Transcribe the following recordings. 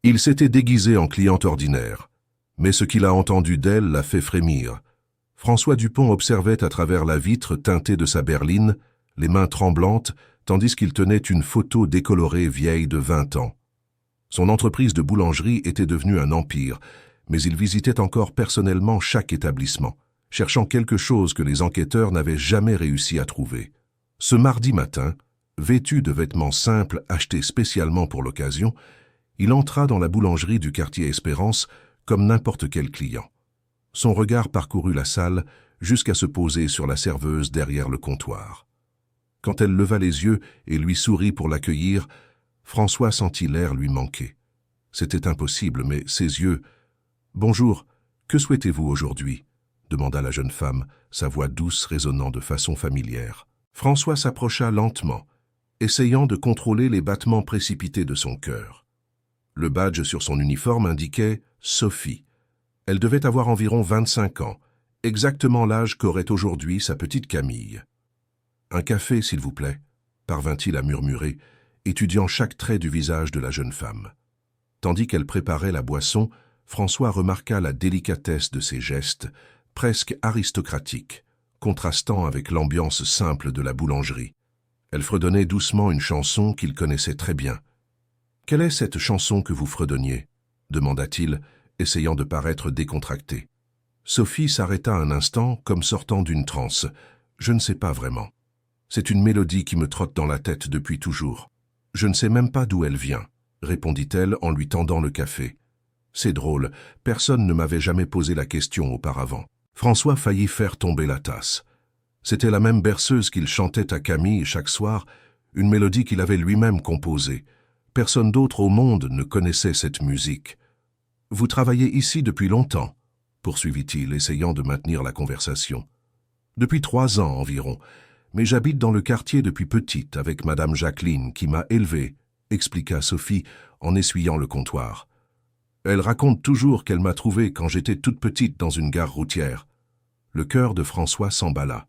Il s'était déguisé en cliente ordinaire, mais ce qu'il a entendu d'elle l'a fait frémir. François Dupont observait à travers la vitre teintée de sa berline, les mains tremblantes, tandis qu'il tenait une photo décolorée vieille de 20 ans. Son entreprise de boulangerie était devenue un empire, mais il visitait encore personnellement chaque établissement, cherchant quelque chose que les enquêteurs n'avaient jamais réussi à trouver. Ce mardi matin, vêtu de vêtements simples achetés spécialement pour l'occasion, il entra dans la boulangerie du quartier Espérance comme n'importe quel client. Son regard parcourut la salle jusqu'à se poser sur la serveuse derrière le comptoir. Quand elle leva les yeux et lui sourit pour l'accueillir, François sentit l'air lui manquer. C'était impossible, mais ses yeux... « Bonjour, que souhaitez-vous aujourd'hui ?» demanda la jeune femme, sa voix douce résonnant de façon familière. François s'approcha lentement, essayant de contrôler les battements précipités de son cœur. Le badge sur son uniforme indiquait « Sophie ». Elle devait avoir environ 25 ans, exactement l'âge qu'aurait aujourd'hui sa petite Camille. « Un café, s'il vous plaît », parvint-il à murmurer, étudiant chaque trait du visage de la jeune femme. Tandis qu'elle préparait la boisson, François remarqua la délicatesse de ses gestes, presque aristocratiques, contrastant avec l'ambiance simple de la boulangerie. Elle fredonnait doucement une chanson qu'il connaissait très bien. « Quelle est cette chanson que vous fredonniez » demanda-t-il, essayant de paraître décontracté. Sophie s'arrêta un instant, comme sortant d'une transe. « Je ne sais pas vraiment. C'est une mélodie qui me trotte dans la tête depuis toujours. Je ne sais même pas d'où elle vient, » répondit-elle en lui tendant le café. C'est drôle, personne ne m'avait jamais posé la question auparavant. François faillit faire tomber la tasse. C'était la même berceuse qu'il chantait à Camille chaque soir, une mélodie qu'il avait lui-même composée. Personne d'autre au monde ne connaissait cette musique. « Vous travaillez ici depuis longtemps ?» poursuivit-il, essayant de maintenir la conversation. « Depuis 3 ans environ, mais j'habite dans le quartier depuis petite avec Madame Jacqueline qui m'a élevée, » expliqua Sophie en essuyant le comptoir. Elle raconte toujours qu'elle m'a trouvé quand j'étais toute petite dans une gare routière. Le cœur de François s'emballa.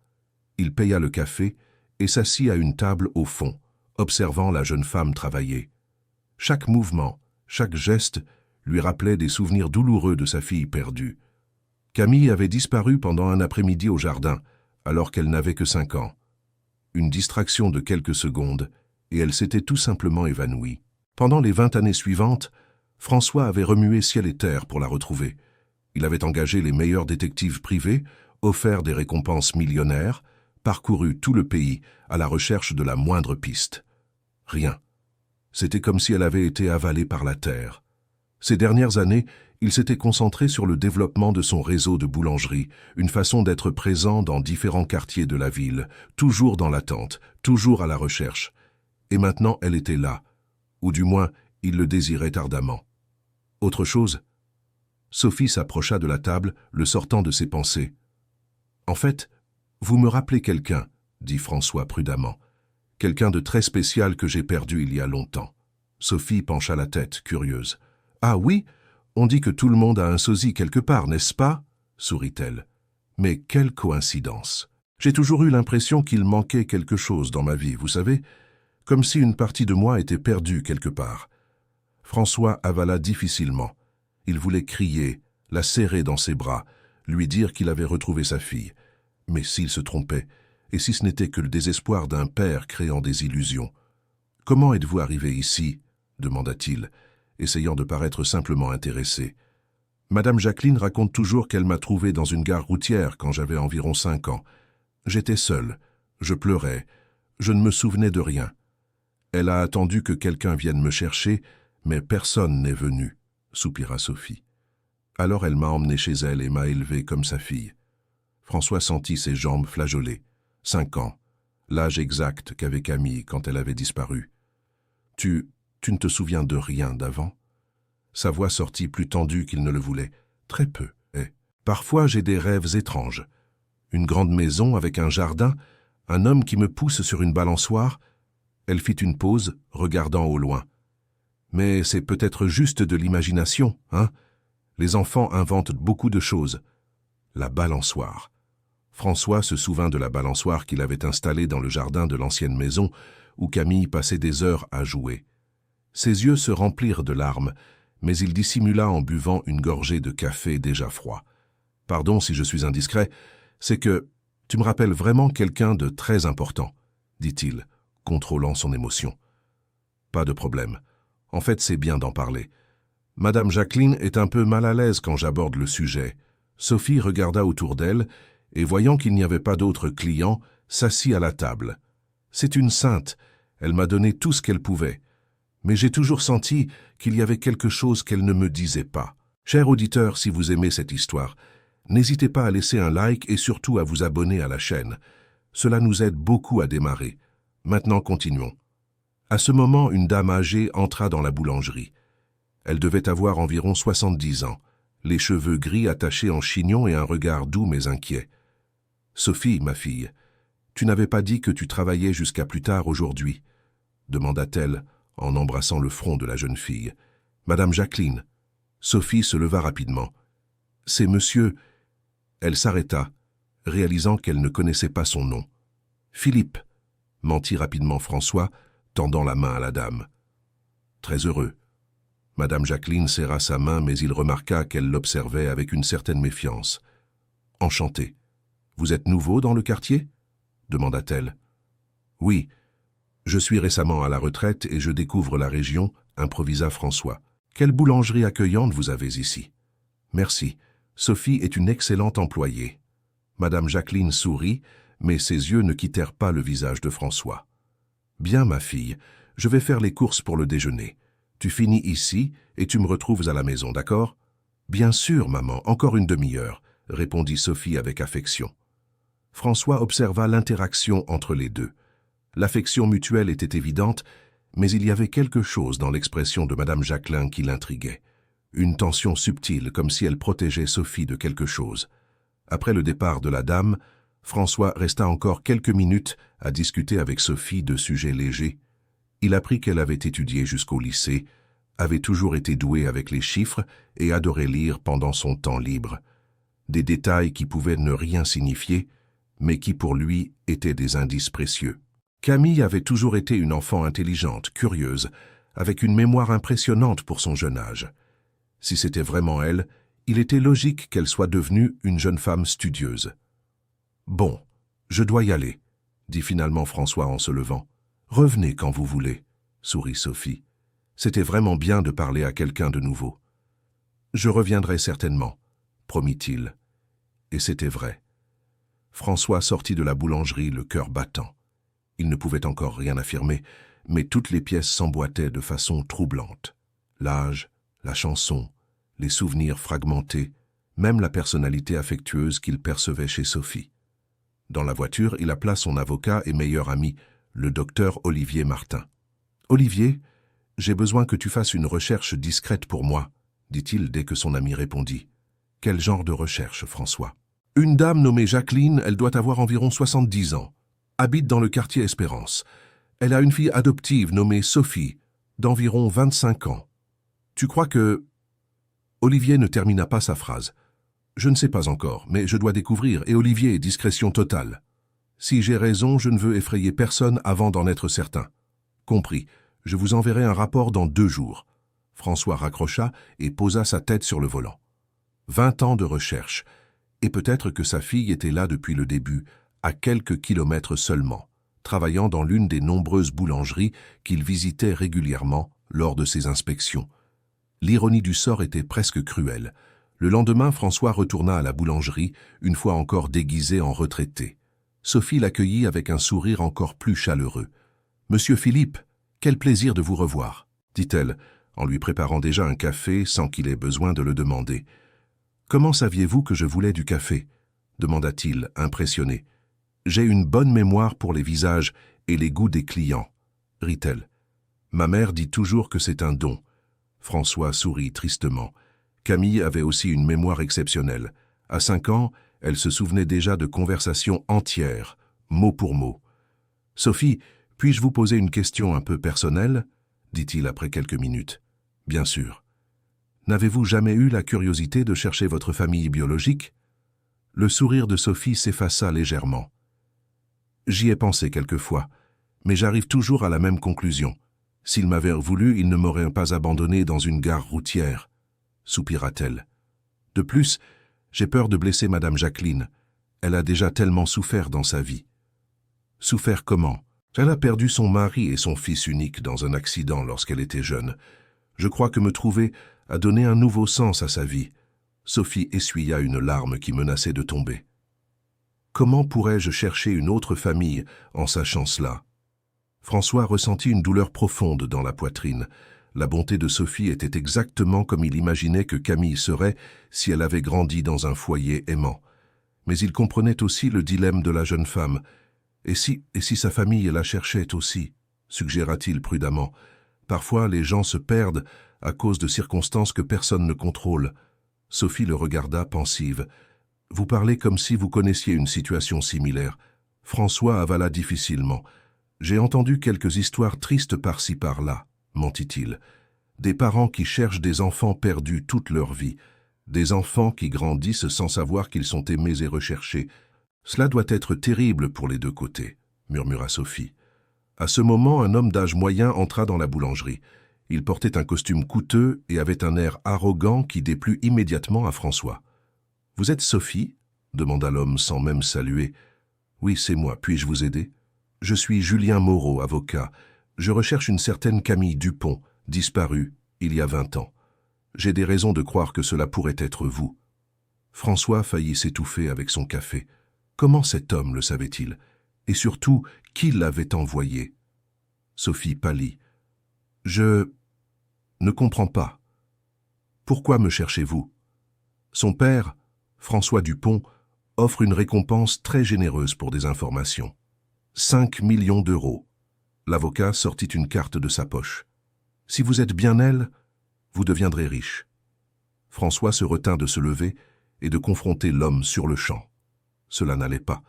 Il paya le café et s'assit à une table au fond, observant la jeune femme travailler. Chaque mouvement, chaque geste lui rappelait des souvenirs douloureux de sa fille perdue. Camille avait disparu pendant un après-midi au jardin, alors qu'elle n'avait que 5 ans. Une distraction de quelques secondes, et elle s'était tout simplement évanouie. Pendant les 20 années suivantes, François avait remué ciel et terre pour la retrouver. Il avait engagé les meilleurs détectives privés, offert des récompenses millionnaires, parcouru tout le pays à la recherche de la moindre piste. Rien. C'était comme si elle avait été avalée par la terre. Ces dernières années, il s'était concentré sur le développement de son réseau de boulangeries, une façon d'être présent dans différents quartiers de la ville, toujours dans l'attente, toujours à la recherche. Et maintenant, elle était là, ou du moins, il le désirait ardemment. Autre chose? Sophie s'approcha de la table, le sortant de ses pensées. « En fait, vous me rappelez quelqu'un, » dit François prudemment. « Quelqu'un de très spécial que j'ai perdu il y a longtemps. » Sophie pencha la tête, curieuse. « Ah oui, on dit que tout le monde a un sosie quelque part, n'est-ce pas ?» sourit-elle. « Mais quelle coïncidence! J'ai toujours eu l'impression qu'il manquait quelque chose dans ma vie, vous savez, comme si une partie de moi était perdue quelque part. » François avala difficilement. Il voulait crier, la serrer dans ses bras, lui dire qu'il avait retrouvé sa fille. Mais s'il se trompait, et si ce n'était que le désespoir d'un père créant des illusions? « Comment êtes-vous arrivé ici ?» demanda-t-il, essayant de paraître simplement intéressé. « Madame Jacqueline raconte toujours qu'elle m'a trouvé dans une gare routière quand j'avais environ 5 ans. J'étais seul, je pleurais, je ne me souvenais de rien. Elle a attendu que quelqu'un vienne me chercher, mais personne n'est venu, » soupira Sophie. Alors elle m'a emmené chez elle et m'a élevé comme sa fille. François sentit ses jambes flageoler. 5 ans, l'âge exact qu'avait Camille quand elle avait disparu. « Tu ne te souviens de rien d'avant ?» Sa voix sortit plus tendue qu'il ne le voulait. « Très peu, eh. Parfois j'ai des rêves étranges. Une grande maison avec un jardin, un homme qui me pousse sur une balançoire. » Elle fit une pause, regardant au loin. « Mais c'est peut-être juste de l'imagination, hein? Les enfants inventent beaucoup de choses. » La balançoire. François se souvint de la balançoire qu'il avait installée dans le jardin de l'ancienne maison, où Camille passait des heures à jouer. Ses yeux se remplirent de larmes, mais il dissimula en buvant une gorgée de café déjà froid. « Pardon si je suis indiscret, c'est que tu me rappelles vraiment quelqu'un de très important, dit-il, contrôlant son émotion. Pas de problème. En fait, c'est bien d'en parler. Madame Jacqueline est un peu mal à l'aise quand j'aborde le sujet. Sophie regarda autour d'elle et, voyant qu'il n'y avait pas d'autres clients, s'assit à la table. C'est une sainte, elle m'a donné tout ce qu'elle pouvait. Mais j'ai toujours senti qu'il y avait quelque chose qu'elle ne me disait pas. Cher auditeur, si vous aimez cette histoire, n'hésitez pas à laisser un like et surtout à vous abonner à la chaîne. Cela nous aide beaucoup à démarrer. Maintenant, continuons. À ce moment, une dame âgée entra dans la boulangerie. Elle devait avoir environ 70 ans, les cheveux gris attachés en chignon et un regard doux mais inquiet. « Sophie, ma fille, tu n'avais pas dit que tu travaillais jusqu'à plus tard aujourd'hui ?» demanda-t-elle en embrassant le front de la jeune fille. « Madame Jacqueline. » Sophie se leva rapidement. « C'est monsieur... » Elle s'arrêta, réalisant qu'elle ne connaissait pas son nom. « Philippe, » mentit rapidement François, tendant la main à la dame. « Très heureux. » Madame Jacqueline serra sa main, mais il remarqua qu'elle l'observait avec une certaine méfiance. « Enchanté. Vous êtes nouveau dans le quartier ?» demanda-t-elle. « Oui. Je suis récemment à la retraite et je découvre la région, » improvisa François. « Quelle boulangerie accueillante vous avez ici. »« Merci. Sophie est une excellente employée. » Madame Jacqueline sourit, mais ses yeux ne quittèrent pas le visage de François. « Bien, ma fille, je vais faire les courses pour le déjeuner. Tu finis ici et tu me retrouves à la maison, d'accord ?»« Bien sûr, maman, encore une demi-heure, » répondit Sophie avec affection. François observa l'interaction entre les deux. L'affection mutuelle était évidente, mais il y avait quelque chose dans l'expression de Madame Jacqueline qui l'intriguait. Une tension subtile, comme si elle protégeait Sophie de quelque chose. Après le départ de la dame, François resta encore quelques minutes à discuter avec Sophie de sujets légers. Il apprit qu'elle avait étudié jusqu'au lycée, avait toujours été douée avec les chiffres et adorait lire pendant son temps libre. Des détails qui pouvaient ne rien signifier, mais qui pour lui étaient des indices précieux. Camille avait toujours été une enfant intelligente, curieuse, avec une mémoire impressionnante pour son jeune âge. Si c'était vraiment elle, il était logique qu'elle soit devenue une jeune femme studieuse. « Bon, je dois y aller, » dit finalement François en se levant. « Revenez quand vous voulez, » sourit Sophie. C'était vraiment bien de parler à quelqu'un de nouveau. « Je reviendrai certainement, » promit-il. Et c'était vrai. François sortit de la boulangerie le cœur battant. Il ne pouvait encore rien affirmer, mais toutes les pièces s'emboîtaient de façon troublante. L'âge, la chanson, les souvenirs fragmentés, même la personnalité affectueuse qu'il percevait chez Sophie. Dans la voiture, il appela son avocat et meilleur ami, le docteur Olivier Martin. « Olivier, j'ai besoin que tu fasses une recherche discrète pour moi, » dit-il dès que son ami répondit. « Quel genre de recherche, François ?»« Une dame nommée Jacqueline, elle doit avoir environ 70 ans, habite dans le quartier Espérance. Elle a une fille adoptive nommée Sophie, d'environ 25 ans. Tu crois que... » Olivier ne termina pas sa phrase. « Je ne sais pas encore, mais je dois découvrir, et Olivier, discrétion totale. Si j'ai raison, je ne veux effrayer personne avant d'en être certain. Compris, je vous enverrai un rapport dans 2 jours. » François raccrocha et posa sa tête sur le volant. 20 ans de recherche, et peut-être que sa fille était là depuis le début, à quelques kilomètres seulement, travaillant dans l'une des nombreuses boulangeries qu'il visitait régulièrement lors de ses inspections. L'ironie du sort était presque cruelle. Le lendemain, François retourna à la boulangerie, une fois encore déguisé en retraité. Sophie l'accueillit avec un sourire encore plus chaleureux. « Monsieur Philippe, quel plaisir de vous revoir !» dit-elle, en lui préparant déjà un café sans qu'il ait besoin de le demander. « Comment saviez-vous que je voulais du café ?» demanda-t-il, impressionné. « J'ai une bonne mémoire pour les visages et les goûts des clients, » rit-elle. « Ma mère dit toujours que c'est un don. » François sourit tristement. Camille avait aussi une mémoire exceptionnelle. À 5 ans, elle se souvenait déjà de conversations entières, mot pour mot. « Sophie, puis-je vous poser une question un peu personnelle ?» dit-il après quelques minutes. « Bien sûr. N'avez-vous jamais eu la curiosité de chercher votre famille biologique ?» Le sourire de Sophie s'effaça légèrement. « J'y ai pensé quelquefois, mais j'arrive toujours à la même conclusion. S'il m'avait voulu, il ne m'aurait pas abandonné dans une gare routière, soupira-t-elle. De plus, j'ai peur de blesser Madame Jacqueline. Elle a déjà tellement souffert dans sa vie. Souffert comment? Elle a perdu son mari et son fils unique dans un accident lorsqu'elle était jeune. Je crois que me trouver a donné un nouveau sens à sa vie. Sophie essuya une larme qui menaçait de tomber. Comment pourrais-je chercher une autre famille en sachant cela? François ressentit une douleur profonde dans la poitrine. La bonté de Sophie était exactement comme il imaginait que Camille serait si elle avait grandi dans un foyer aimant. Mais il comprenait aussi le dilemme de la jeune femme. Et si sa famille la cherchait aussi, suggéra-t-il prudemment. Parfois, les gens se perdent à cause de circonstances que personne ne contrôle. Sophie le regarda pensive. Vous parlez comme si vous connaissiez une situation similaire. François avala difficilement. J'ai entendu quelques histoires tristes par-ci par-là, mentit-il. Des parents qui cherchent des enfants perdus toute leur vie. Des enfants qui grandissent sans savoir qu'ils sont aimés et recherchés. Cela doit être terrible pour les deux côtés, murmura Sophie. À ce moment, un homme d'âge moyen entra dans la boulangerie. Il portait un costume coûteux et avait un air arrogant qui déplut immédiatement à François. « Vous êtes Sophie » demanda l'homme sans même saluer. « Oui, c'est moi. Puis-je vous aider ?»« Je suis Julien Moreau, avocat. Je recherche une certaine Camille Dupont, disparue il y a 20 ans. J'ai des raisons de croire que cela pourrait être vous. » François faillit s'étouffer avec son café. Comment cet homme le savait-il? Et surtout, qui l'avait envoyé? Sophie pâlit. « Je ne comprends pas. Pourquoi me cherchez-vous » Son père, François Dupont, offre une récompense très généreuse pour des informations. 5 millions d'euros. L'avocat sortit une carte de sa poche. « Si vous êtes bien elle, vous deviendrez riche. » François se retint de se lever et de confronter l'homme sur le champ. Cela n'allait pas.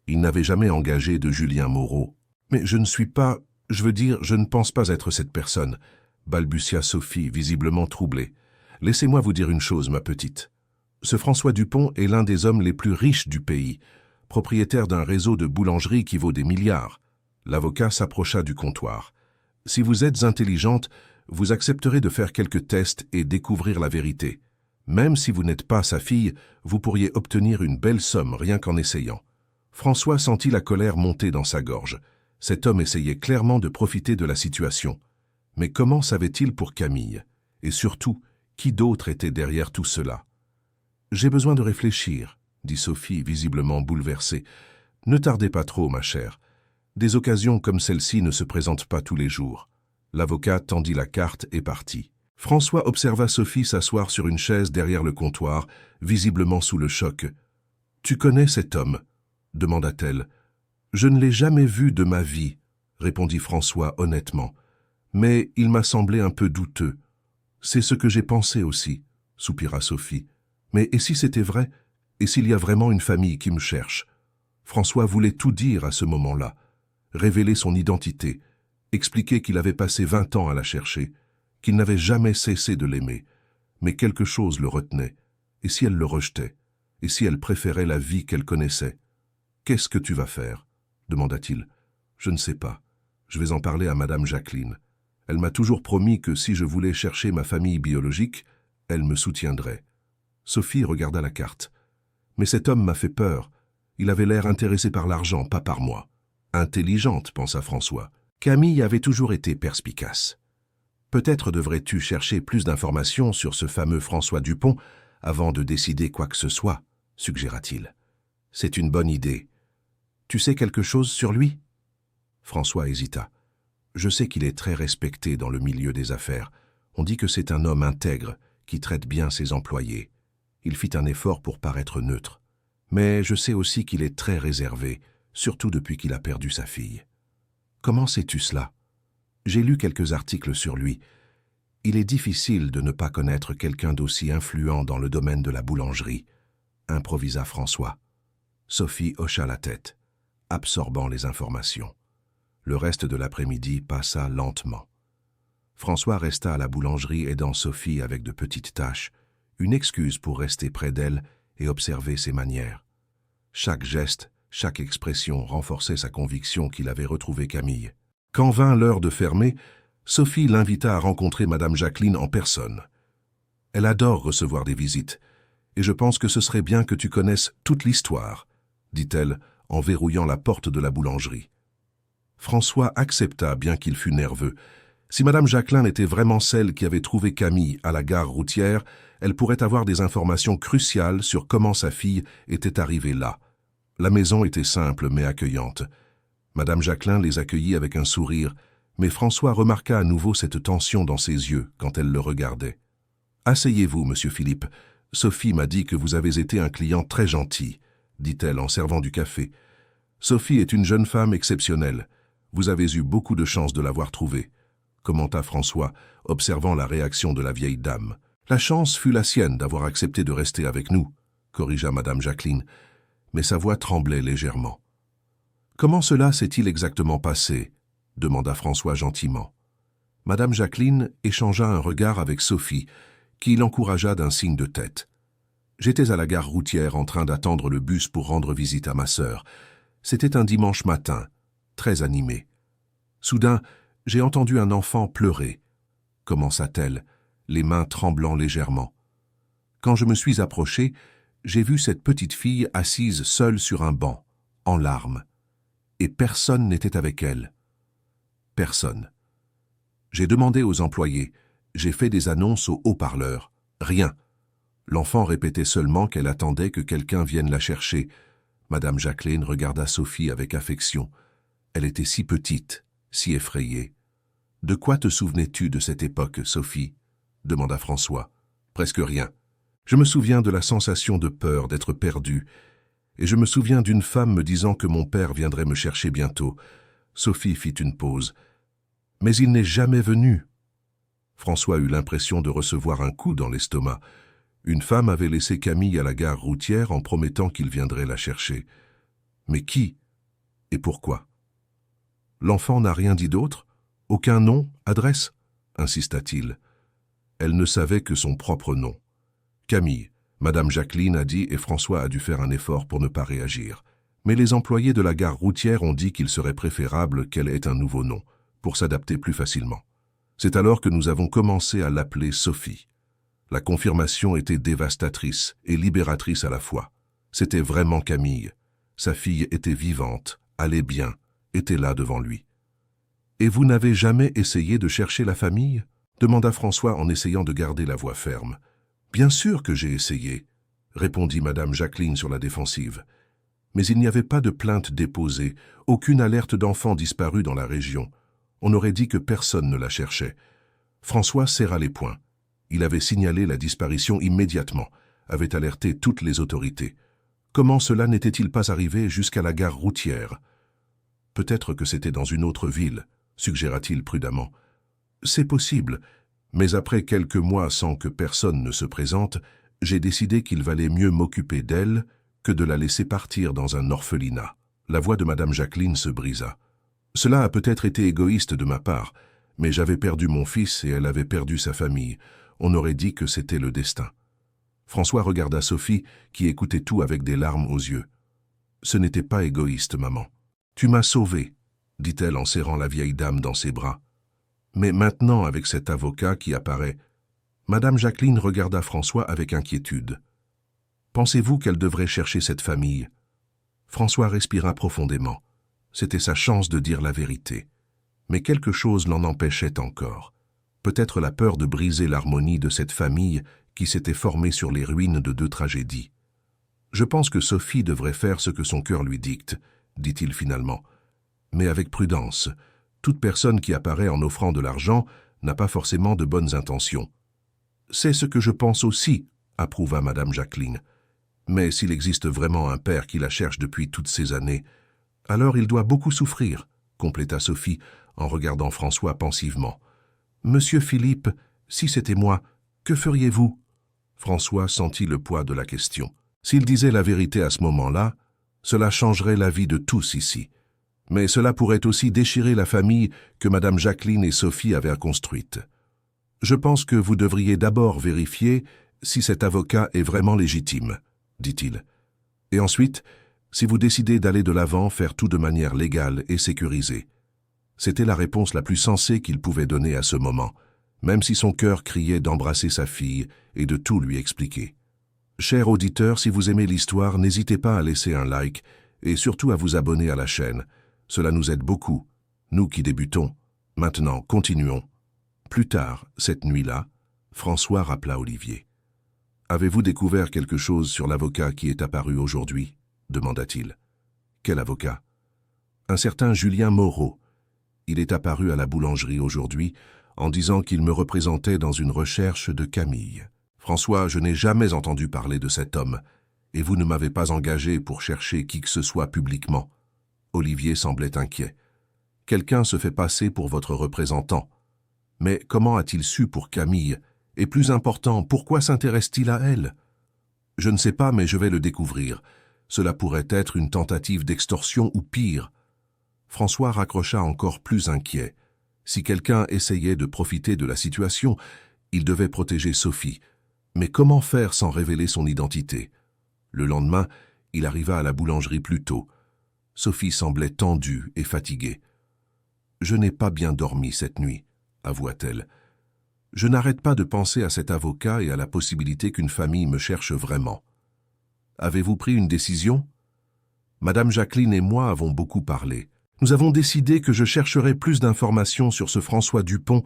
Il n'avait jamais engagé de Julien Moreau. « Mais je ne suis pas... je veux dire, je ne pense pas être cette personne, » balbutia Sophie, visiblement troublée. « Laissez-moi vous dire une chose, ma petite. Ce François Dupont est l'un des hommes les plus riches du pays, propriétaire d'un réseau de boulangeries qui vaut des milliards. » L'avocat s'approcha du comptoir. « Si vous êtes intelligente, vous accepterez de faire quelques tests et découvrir la vérité. Même si vous n'êtes pas sa fille, vous pourriez obtenir une belle somme rien qu'en essayant. » François sentit la colère monter dans sa gorge. Cet homme essayait clairement de profiter de la situation. Mais comment savait-il pour Camille? Et surtout, qui d'autre était derrière tout cela? « J'ai besoin de réfléchir, » dit Sophie, visiblement bouleversée. « Ne tardez pas trop, ma chère. Des occasions comme celle-ci ne se présentent pas tous les jours. » L'avocat tendit la carte et partit. François observa Sophie s'asseoir sur une chaise derrière le comptoir, visiblement sous le choc. « Tu connais cet homme ?» demanda-t-elle. « Je ne l'ai jamais vu de ma vie, » répondit François honnêtement. « Mais il m'a semblé un peu douteux. »« C'est ce que j'ai pensé aussi, » soupira Sophie. « Mais et si c'était vrai? Et s'il y a vraiment une famille qui me cherche ?» François voulait tout dire à ce moment-là, révéler son identité, expliquer qu'il avait passé 20 ans à la chercher, qu'il n'avait jamais cessé de l'aimer. Mais quelque chose le retenait. Et si elle le rejetait? Et si elle préférait la vie qu'elle connaissait? « Qu'est-ce que tu vas faire ?» demanda-t-il. « Je ne sais pas. Je vais en parler à Madame Jacqueline. Elle m'a toujours promis que si je voulais chercher ma famille biologique, elle me soutiendrait. » Sophie regarda la carte. « Mais cet homme m'a fait peur. Il avait l'air intéressé par l'argent, pas par moi. »« Intelligente, » pensa François. Camille avait toujours été perspicace. « Peut-être devrais-tu chercher plus d'informations sur ce fameux François Dupont avant de décider quoi que ce soit, » suggéra-t-il. « C'est une bonne idée. Tu sais quelque chose sur lui ?» François hésita. « Je sais qu'il est très respecté dans le milieu des affaires. On dit que c'est un homme intègre, qui traite bien ses employés. Il fit un effort pour paraître neutre. Mais je sais aussi qu'il est très réservé, surtout depuis qu'il a perdu sa fille. »« Comment sais-tu cela ?»« J'ai lu quelques articles sur lui. Il est difficile de ne pas connaître quelqu'un d'aussi influent dans le domaine de la boulangerie, » improvisa François. Sophie hocha la tête, absorbant les informations. Le reste de l'après-midi passa lentement. François resta à la boulangerie aidant Sophie avec de petites tâches, une excuse pour rester près d'elle et observer ses manières. Chaque geste, chaque expression renforçait sa conviction qu'il avait retrouvé Camille. Quand vint l'heure de fermer, Sophie l'invita à rencontrer Madame Jacqueline en personne. Elle adore recevoir des visites, et je pense que ce serait bien que tu connaisses toute l'histoire, dit-elle en verrouillant la porte de la boulangerie. François accepta, bien qu'il fût nerveux. Si Madame Jacqueline était vraiment celle qui avait trouvé Camille à la gare routière, elle pourrait avoir des informations cruciales sur comment sa fille était arrivée là. La maison était simple mais accueillante. Madame Jacqueline les accueillit avec un sourire, mais François remarqua à nouveau cette tension dans ses yeux quand elle le regardait. « Asseyez-vous, monsieur Philippe. Sophie m'a dit que vous avez été un client très gentil, dit-elle en servant du café. Sophie est une jeune femme exceptionnelle. Vous avez eu beaucoup de chance de l'avoir trouvée, commenta François, observant la réaction de la vieille dame. La chance fut la sienne d'avoir accepté de rester avec nous, corrigea Madame Jacqueline, mais sa voix tremblait légèrement. Comment cela s'est-il exactement passé? Demanda François gentiment. Madame Jacqueline échangea un regard avec Sophie, qui l'encouragea d'un signe de tête. J'étais à la gare routière en train d'attendre le bus pour rendre visite à ma sœur. C'était un dimanche matin, très animé. Soudain, j'ai entendu un enfant pleurer, commença-t-elle, les mains tremblant légèrement. Quand je me suis approché, j'ai vu cette petite fille assise seule sur un banc, en larmes. Et personne n'était avec elle. Personne. J'ai demandé aux employés, j'ai fait des annonces au haut-parleur. Rien. L'enfant répétait seulement qu'elle attendait que quelqu'un vienne la chercher. Madame Jacqueline regarda Sophie avec affection. Elle était si petite, si effrayée. « De quoi te souvenais-tu de cette époque, Sophie ?» demanda François. « Presque rien. Je me souviens de la sensation de peur d'être perdu, et je me souviens d'une femme me disant que mon père viendrait me chercher bientôt. » Sophie fit une pause. « Mais il n'est jamais venu. » François eut l'impression de recevoir un coup dans l'estomac. Une femme avait laissé Camille à la gare routière en promettant qu'il viendrait la chercher. Mais qui? Et pourquoi? L'enfant n'a rien dit d'autre? Aucun nom, adresse? Insista-t-il. Elle ne savait que son propre nom. Camille, Madame Jacqueline a dit et François a dû faire un effort pour ne pas réagir. Mais les employés de la gare routière ont dit qu'il serait préférable qu'elle ait un nouveau nom, pour s'adapter plus facilement. C'est alors que nous avons commencé à l'appeler Sophie. La confirmation était dévastatrice et libératrice à la fois. C'était vraiment Camille. Sa fille était vivante, allait bien, était là devant lui. « Et vous n'avez jamais essayé de chercher la famille ?» demanda François en essayant de garder la voix ferme. « Bien sûr que j'ai essayé, » répondit Madame Jacqueline sur la défensive. Mais il n'y avait pas de plainte déposée, aucune alerte d'enfant disparu dans la région. On aurait dit que personne ne la cherchait. François serra les poings. Il avait signalé la disparition immédiatement, avait alerté toutes les autorités. Comment cela n'était-il pas arrivé jusqu'à la gare routière? Peut-être que c'était dans une autre ville, suggéra-t-il prudemment. C'est possible, mais après quelques mois sans que personne ne se présente, j'ai décidé qu'il valait mieux m'occuper d'elle que de la laisser partir dans un orphelinat. La voix de Madame Jacqueline se brisa. Cela a peut-être été égoïste de ma part, mais j'avais perdu mon fils et elle avait perdu sa famille. On aurait dit que c'était le destin. François regarda Sophie, qui écoutait tout avec des larmes aux yeux. « Ce n'était pas égoïste, maman. Tu m'as sauvé, » dit-elle en serrant la vieille dame dans ses bras. Mais maintenant, avec cet avocat qui apparaît, Madame Jacqueline regarda François avec inquiétude. « Pensez-vous qu'elle devrait chercher cette famille ?» François respira profondément. C'était sa chance de dire la vérité. Mais quelque chose l'en empêchait encore. Peut-être la peur de briser l'harmonie de cette famille qui s'était formée sur les ruines de deux tragédies. « Je pense que Sophie devrait faire ce que son cœur lui dicte, » dit-il finalement. « Mais avec prudence. Toute personne qui apparaît en offrant de l'argent n'a pas forcément de bonnes intentions. »« C'est ce que je pense aussi, » approuva Madame Jacqueline. « Mais s'il existe vraiment un père qui la cherche depuis toutes ces années, alors il doit beaucoup souffrir, » compléta Sophie en regardant François pensivement. « Monsieur Philippe, si c'était moi, que feriez-vous » François sentit le poids de la question. S'il disait la vérité à ce moment-là, cela changerait la vie de tous ici. Mais cela pourrait aussi déchirer la famille que Madame Jacqueline et Sophie avaient construite. « Je pense que vous devriez d'abord vérifier si cet avocat est vraiment légitime, » dit-il. « Et ensuite, si vous décidez d'aller de l'avant, faire tout de manière légale et sécurisée. C'était la réponse la plus sensée qu'il pouvait donner à ce moment, même si son cœur criait d'embrasser sa fille et de tout lui expliquer. Chers auditeurs, si vous aimez l'histoire, n'hésitez pas à laisser un like et surtout à vous abonner à la chaîne. Cela nous aide beaucoup, nous qui débutons. Maintenant, continuons. Plus tard, cette nuit-là, François rappela Olivier. « Avez-vous découvert quelque chose sur l'avocat qui est apparu aujourd'hui » demanda-t-il. « Quel avocat ?»« Un certain Julien Moreau. Il est apparu à la boulangerie aujourd'hui en disant qu'il me représentait dans une recherche de Camille. François, je n'ai jamais entendu parler de cet homme, et vous ne m'avez pas engagé pour chercher qui que ce soit publiquement. » Olivier semblait inquiet. « Quelqu'un se fait passer pour votre représentant. Mais comment a-t-il su pour Camille? Et plus important, pourquoi s'intéresse-t-il à elle? Je ne sais pas, mais je vais le découvrir. Cela pourrait être une tentative d'extorsion ou pire. » François raccrocha encore plus inquiet. Si quelqu'un essayait de profiter de la situation, il devait protéger Sophie. Mais comment faire sans révéler son identité? Le lendemain, il arriva à la boulangerie plus tôt. Sophie semblait tendue et fatiguée. « Je n'ai pas bien dormi cette nuit, » avoua-t-elle. « Je n'arrête pas de penser à cet avocat et à la possibilité qu'une famille me cherche vraiment. » « Avez-vous pris une décision ? » Madame Jacqueline et moi avons beaucoup parlé. Nous avons décidé que je chercherai plus d'informations sur ce François Dupont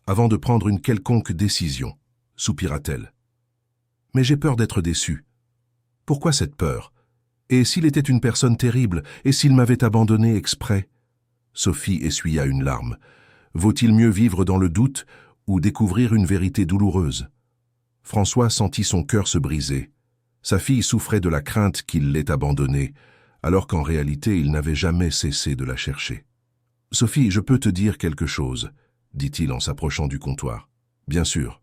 avant de prendre une quelconque décision, soupira-t-elle. Mais j'ai peur d'être déçue. Pourquoi cette peur? Et s'il était une personne terrible, et s'il m'avait abandonné exprès? Sophie essuya une larme. Vaut-il mieux vivre dans le doute ou découvrir une vérité douloureuse? François sentit son cœur se briser. Sa fille souffrait de la crainte qu'il l'ait abandonnée, alors qu'en réalité il n'avait jamais cessé de la chercher. « Sophie, je peux te dire quelque chose, » dit-il en s'approchant du comptoir. « Bien sûr.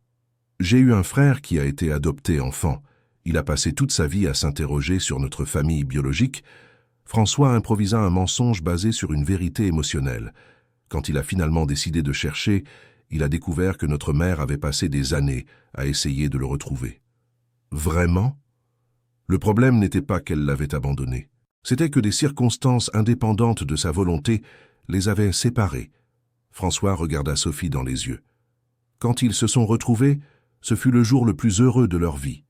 J'ai eu un frère qui a été adopté enfant. Il a passé toute sa vie à s'interroger sur notre famille biologique. » François improvisa un mensonge basé sur une vérité émotionnelle. Quand il a finalement décidé de chercher, il a découvert que notre mère avait passé des années à essayer de le retrouver. « Vraiment ? » Le problème n'était pas qu'elle l'avait abandonné. C'était que des circonstances indépendantes de sa volonté les avaient séparés. François regarda Sophie dans les yeux. Quand ils se sont retrouvés, ce fut le jour le plus heureux de leur vie.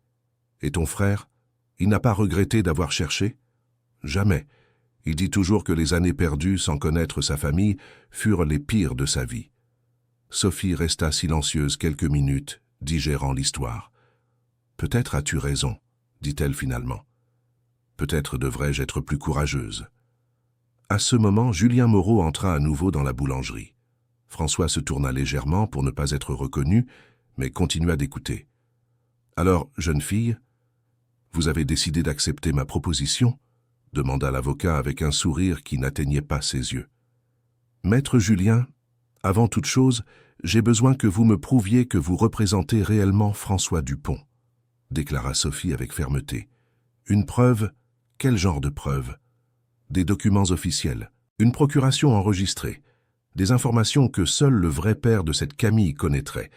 Et ton frère, il n'a pas regretté d'avoir cherché? Jamais. Il dit toujours que les années perdues sans connaître sa famille furent les pires de sa vie. Sophie resta silencieuse quelques minutes, digérant l'histoire. Peut-être as-tu raison, dit-elle finalement. Peut-être devrais-je être plus courageuse. À ce moment, Julien Moreau entra à nouveau dans la boulangerie. François se tourna légèrement pour ne pas être reconnu, mais continua d'écouter. « Alors, jeune fille, vous avez décidé d'accepter ma proposition ?» demanda l'avocat avec un sourire qui n'atteignait pas ses yeux. « Maître Julien, avant toute chose, j'ai besoin que vous me prouviez que vous représentez réellement François Dupont, » déclara Sophie avec fermeté. « Une preuve? Quel genre de preuve? Des documents officiels, une procuration enregistrée, des informations que seul le vrai père de cette Camille connaîtrait. »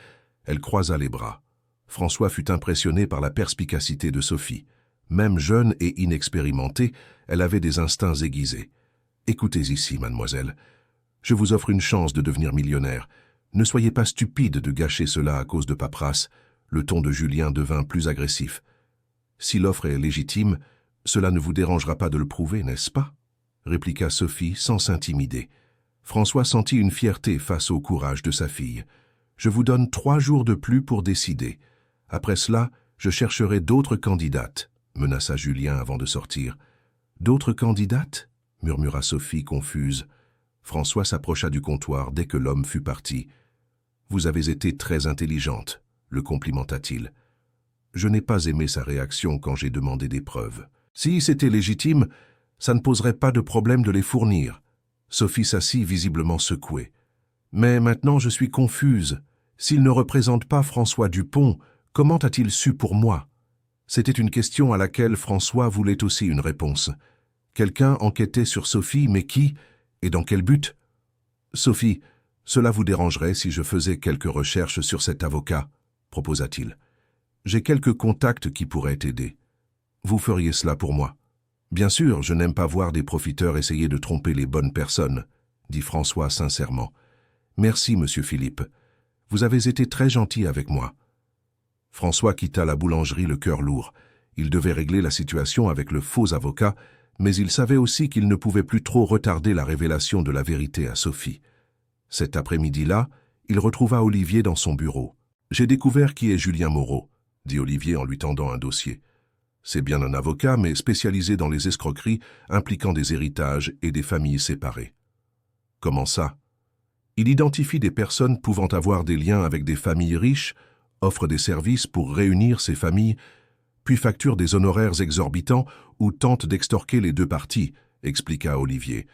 Elle croisa les bras. François fut impressionné par la perspicacité de Sophie. Même jeune et inexpérimentée, elle avait des instincts aiguisés. « Écoutez ici, mademoiselle. Je vous offre une chance de devenir millionnaire. Ne soyez pas stupide de gâcher cela à cause de paperasse. » Le ton de Julien devint plus agressif. « Si l'offre est légitime, cela ne vous dérangera pas de le prouver, n'est-ce pas ?» répliqua Sophie sans s'intimider. François sentit une fierté face au courage de sa fille. « Je vous donne 3 jours de plus pour décider. Après cela, je chercherai d'autres candidates, » menaça Julien avant de sortir. « D'autres candidates ?» murmura Sophie confuse. François s'approcha du comptoir dès que l'homme fut parti. « Vous avez été très intelligente, » le complimenta-t-il. Je n'ai pas aimé sa réaction quand j'ai demandé des preuves. Si c'était légitime, ça ne poserait pas de problème de les fournir. Sophie s'assit visiblement secouée. Mais maintenant je suis confuse. S'il ne représente pas François Dupont, comment a-t-il su pour moi? C'était une question à laquelle François voulait aussi une réponse. Quelqu'un enquêtait sur Sophie, mais qui? Et dans quel but? Sophie, cela vous dérangerait si je faisais quelques recherches sur cet avocat, proposa-t-il. J'ai quelques contacts qui pourraient t'aider. Vous feriez cela pour moi. Bien sûr, je n'aime pas voir des profiteurs essayer de tromper les bonnes personnes, dit François sincèrement. Merci, monsieur Philippe. Vous avez été très gentil avec moi. François quitta la boulangerie le cœur lourd. Il devait régler la situation avec le faux avocat, mais il savait aussi qu'il ne pouvait plus trop retarder la révélation de la vérité à Sophie. Cet après-midi-là, il retrouva Olivier dans son bureau. « J'ai découvert qui est Julien Moreau », dit Olivier en lui tendant un dossier. C'est bien un avocat, mais spécialisé dans les escroqueries impliquant des héritages et des familles séparées. Comment ça? Il identifie des personnes pouvant avoir des liens avec des familles riches, offre des services pour réunir ces familles, puis facture des honoraires exorbitants ou tente d'extorquer les deux parties, expliqua Olivier.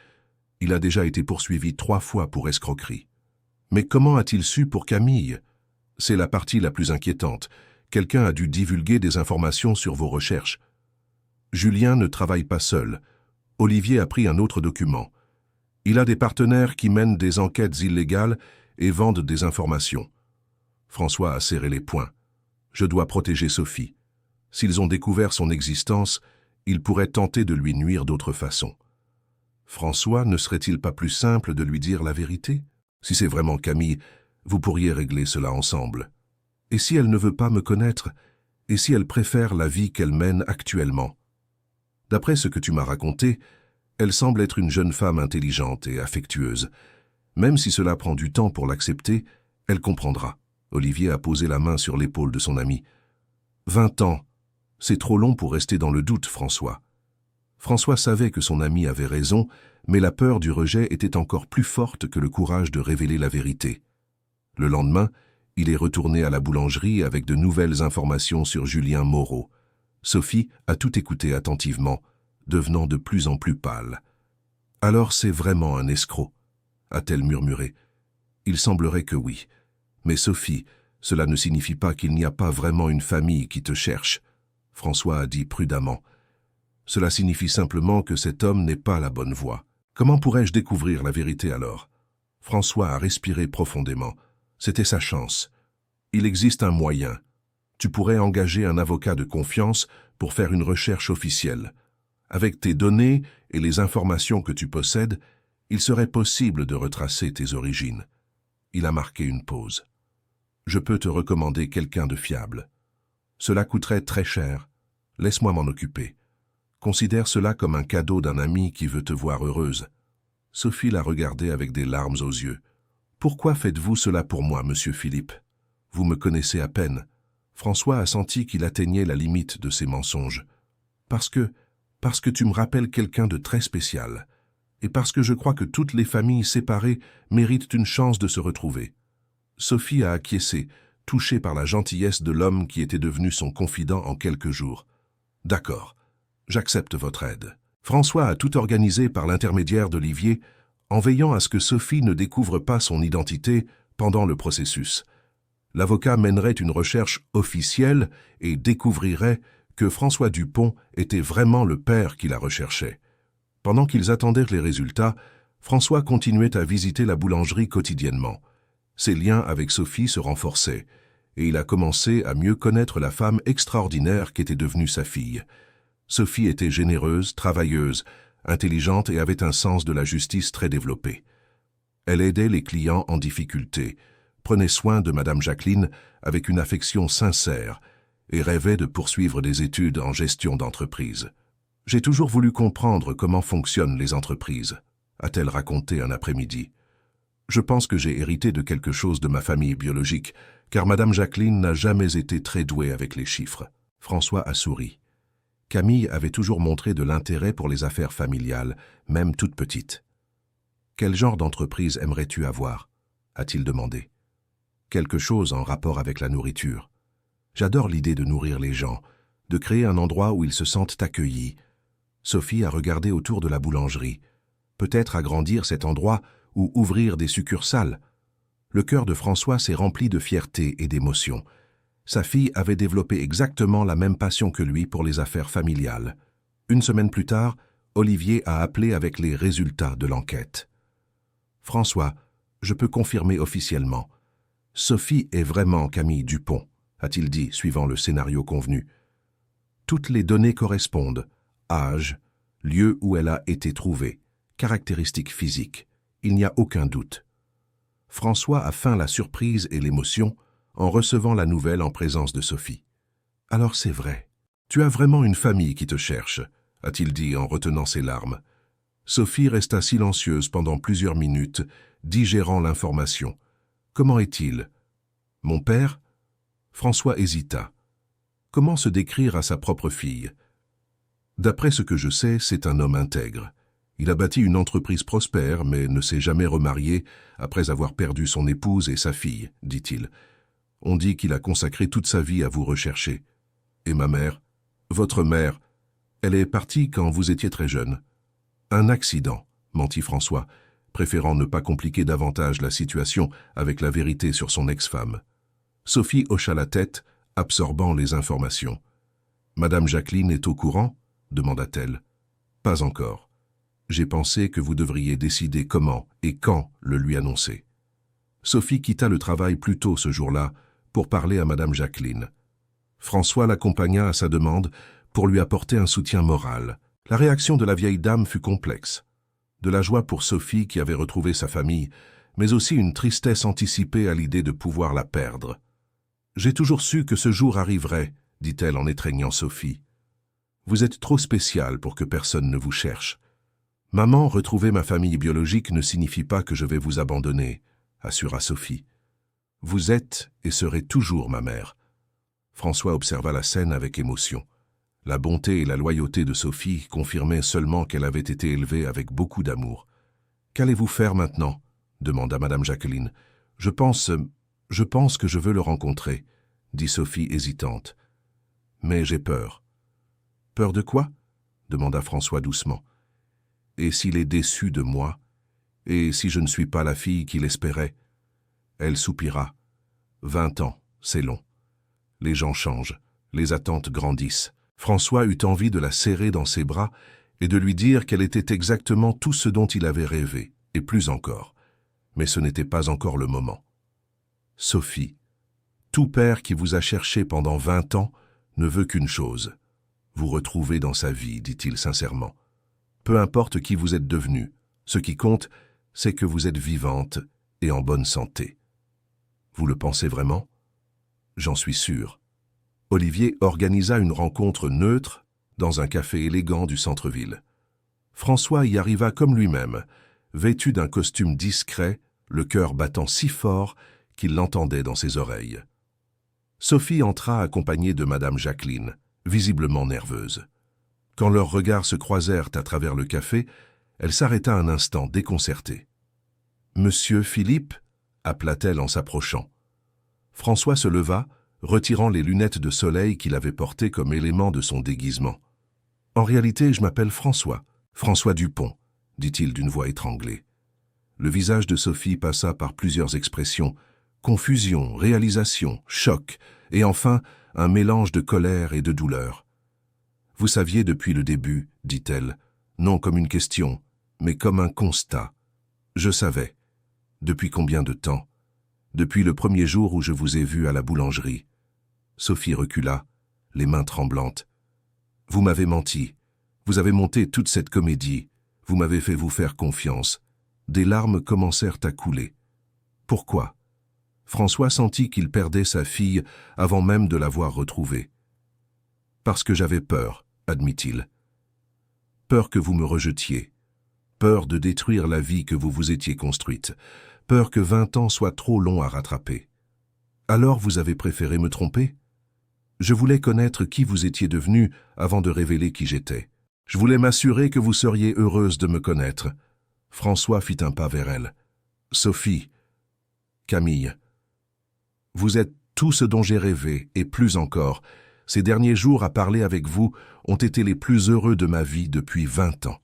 Il a déjà été poursuivi 3 fois pour escroquerie. Mais comment a-t-il su pour Camille? C'est la partie la plus inquiétante. Quelqu'un a dû divulguer des informations sur vos recherches. Julien ne travaille pas seul. Olivier a pris un autre document. Il a des partenaires qui mènent des enquêtes illégales et vendent des informations. François a serré les poings. Je dois protéger Sophie. S'ils ont découvert son existence, ils pourraient tenter de lui nuire d'autre façon. François, ne serait-il pas plus simple de lui dire la vérité? Si c'est vraiment Camille, vous pourriez régler cela ensemble. Et si elle ne veut pas me connaître? Et si elle préfère la vie qu'elle mène actuellement? D'après ce que tu m'as raconté, elle semble être une jeune femme intelligente et affectueuse. Même si cela prend du temps pour l'accepter, elle comprendra. Olivier a posé la main sur l'épaule de son ami. 20 ans, c'est trop long pour rester dans le doute, François. François savait que son ami avait raison, mais la peur du rejet était encore plus forte que le courage de révéler la vérité. Le lendemain, il est retourné à la boulangerie avec de nouvelles informations sur Julien Moreau. Sophie a tout écouté attentivement, devenant de plus en plus pâle. « Alors c'est vraiment un escroc » a-t-elle murmuré. « Il semblerait que oui. Mais Sophie, cela ne signifie pas qu'il n'y a pas vraiment une famille qui te cherche. » François a dit prudemment. « Cela signifie simplement que cet homme n'est pas la bonne voie. Comment pourrais-je découvrir la vérité alors ?» François a respiré profondément. C'était sa chance. Il existe un moyen. Tu pourrais engager un avocat de confiance pour faire une recherche officielle. Avec tes données et les informations que tu possèdes, il serait possible de retracer tes origines. Il a marqué une pause. Je peux te recommander quelqu'un de fiable. Cela coûterait très cher. Laisse-moi m'en occuper. Considère cela comme un cadeau d'un ami qui veut te voir heureuse. Sophie l'a regardé avec des larmes aux yeux. Pourquoi faites-vous cela pour moi, monsieur Philippe? Vous me connaissez à peine. François a senti qu'il atteignait la limite de ses mensonges. Parce que tu me rappelles quelqu'un de très spécial. Et parce que je crois que toutes les familles séparées méritent une chance de se retrouver. Sophie a acquiescé, touchée par la gentillesse de l'homme qui était devenu son confident en quelques jours. D'accord, j'accepte votre aide. François a tout organisé par l'intermédiaire d'Olivier, en veillant à ce que Sophie ne découvre pas son identité pendant le processus. L'avocat mènerait une recherche officielle et découvrirait que François Dupont était vraiment le père qui la recherchait. Pendant qu'ils attendaient les résultats, François continuait à visiter la boulangerie quotidiennement. Ses liens avec Sophie se renforçaient, et il a commencé à mieux connaître la femme extraordinaire qu'était devenue sa fille. Sophie était généreuse, travailleuse, intelligente et avait un sens de la justice très développé. Elle aidait les clients en difficulté, prenait soin de Madame Jacqueline avec une affection sincère et rêvait de poursuivre des études en gestion d'entreprise. « J'ai toujours voulu comprendre comment fonctionnent les entreprises », a-t-elle raconté un après-midi. « Je pense que j'ai hérité de quelque chose de ma famille biologique, car Madame Jacqueline n'a jamais été très douée avec les chiffres. » François a souri. Camille avait toujours montré de l'intérêt pour les affaires familiales, même toutes petites. « Quel genre d'entreprise aimerais-tu avoir ?» a-t-il demandé. « Quelque chose en rapport avec la nourriture. J'adore l'idée de nourrir les gens, de créer un endroit où ils se sentent accueillis. » Sophie a regardé autour de la boulangerie. Peut-être agrandir cet endroit ou ouvrir des succursales. Le cœur de François s'est rempli de fierté et d'émotion. Sa fille avait développé exactement la même passion que lui pour les affaires familiales. Une semaine plus tard, Olivier a appelé avec les résultats de l'enquête. « François, je peux confirmer officiellement. Sophie est vraiment Camille Dupont, a-t-il dit, suivant le scénario convenu. Toutes les données correspondent. Âge, lieu où elle a été trouvée, caractéristiques physiques. Il n'y a aucun doute. François a feint la surprise et l'émotion en recevant la nouvelle en présence de Sophie. « Alors c'est vrai. Tu as vraiment une famille qui te cherche », a-t-il dit en retenant ses larmes. Sophie resta silencieuse pendant plusieurs minutes, digérant l'information. « Comment est-il »« Mon père ?» François hésita. Comment se décrire à sa propre fille? D'après ce que je sais, c'est un homme intègre. Il a bâti une entreprise prospère, mais ne s'est jamais remarié après avoir perdu son épouse et sa fille, dit-il. On dit qu'il a consacré toute sa vie à vous rechercher. Et ma mère? Votre mère? Elle est partie quand vous étiez très jeune. Un accident, mentit François, préférant ne pas compliquer davantage la situation avec la vérité sur son ex-femme. Sophie hocha la tête, absorbant les informations. « Madame Jacqueline est au courant ?» demanda-t-elle. « Pas encore. J'ai pensé que vous devriez décider comment et quand le lui annoncer. » Sophie quitta le travail plus tôt ce jour-là pour parler à Madame Jacqueline. François l'accompagna à sa demande pour lui apporter un soutien moral. La réaction de la vieille dame fut complexe. De la joie pour Sophie qui avait retrouvé sa famille, mais aussi une tristesse anticipée à l'idée de pouvoir la perdre. « J'ai toujours su que ce jour arriverait, » dit-elle en étreignant Sophie. « Vous êtes trop spéciale pour que personne ne vous cherche. Maman, retrouver ma famille biologique ne signifie pas que je vais vous abandonner, » assura Sophie. « Vous êtes et serez toujours ma mère. » François observa la scène avec émotion. La bonté et la loyauté de Sophie confirmaient seulement qu'elle avait été élevée avec beaucoup d'amour. « Qu'allez-vous faire maintenant » demanda Madame Jacqueline. « Je pense que je veux le rencontrer, » dit Sophie hésitante. « Mais j'ai peur. »« Peur de quoi ?» demanda François doucement. « Et s'il est déçu de moi? Et si je ne suis pas la fille qu'il espérait ?» Elle soupira. 20 ans, c'est long. Les gens changent, les attentes grandissent. François eut envie de la serrer dans ses bras et de lui dire qu'elle était exactement tout ce dont il avait rêvé, et plus encore. Mais ce n'était pas encore le moment. Sophie, tout père qui vous a cherché pendant 20 ans ne veut qu'une chose, vous retrouver dans sa vie, dit-il sincèrement. Peu importe qui vous êtes devenu, ce qui compte, c'est que vous êtes vivante et en bonne santé. Vous le pensez vraiment? J'en suis sûr. Olivier organisa une rencontre neutre dans un café élégant du centre-ville. François y arriva comme lui-même, vêtu d'un costume discret, le cœur battant si fort qu'il l'entendait dans ses oreilles. Sophie entra accompagnée de Madame Jacqueline, visiblement nerveuse. Quand leurs regards se croisèrent à travers le café, elle s'arrêta un instant déconcertée. « Monsieur Philippe » appela-t-elle en s'approchant. François se leva, retirant les lunettes de soleil qu'il avait portées comme élément de son déguisement. « En réalité, je m'appelle François, François Dupont », dit-il d'une voix étranglée. Le visage de Sophie passa par plusieurs expressions, confusion, réalisation, choc, et enfin un mélange de colère et de douleur. « Vous saviez depuis le début, » dit-elle, non comme une question, mais comme un constat. « Je savais. Depuis combien de temps? Depuis le premier jour où je vous ai vu à la boulangerie. » Sophie recula, les mains tremblantes. « Vous m'avez menti. Vous avez monté toute cette comédie. Vous m'avez fait vous faire confiance. » Des larmes commencèrent à couler. Pourquoi? François sentit qu'il perdait sa fille avant même de l'avoir retrouvée. « Parce que j'avais peur, » admit-il. « Peur que vous me rejetiez. Peur de détruire la vie que vous vous étiez construite. Peur que 20 ans soient trop longs à rattraper. Alors vous avez préféré me tromper? Je voulais connaître qui vous étiez devenu avant de révéler qui j'étais. Je voulais m'assurer que vous seriez heureuse de me connaître. » François fit un pas vers elle. « Sophie, Camille, vous êtes tout ce dont j'ai rêvé, et plus encore. Ces derniers jours à parler avec vous ont été les plus heureux de ma vie depuis 20 ans. »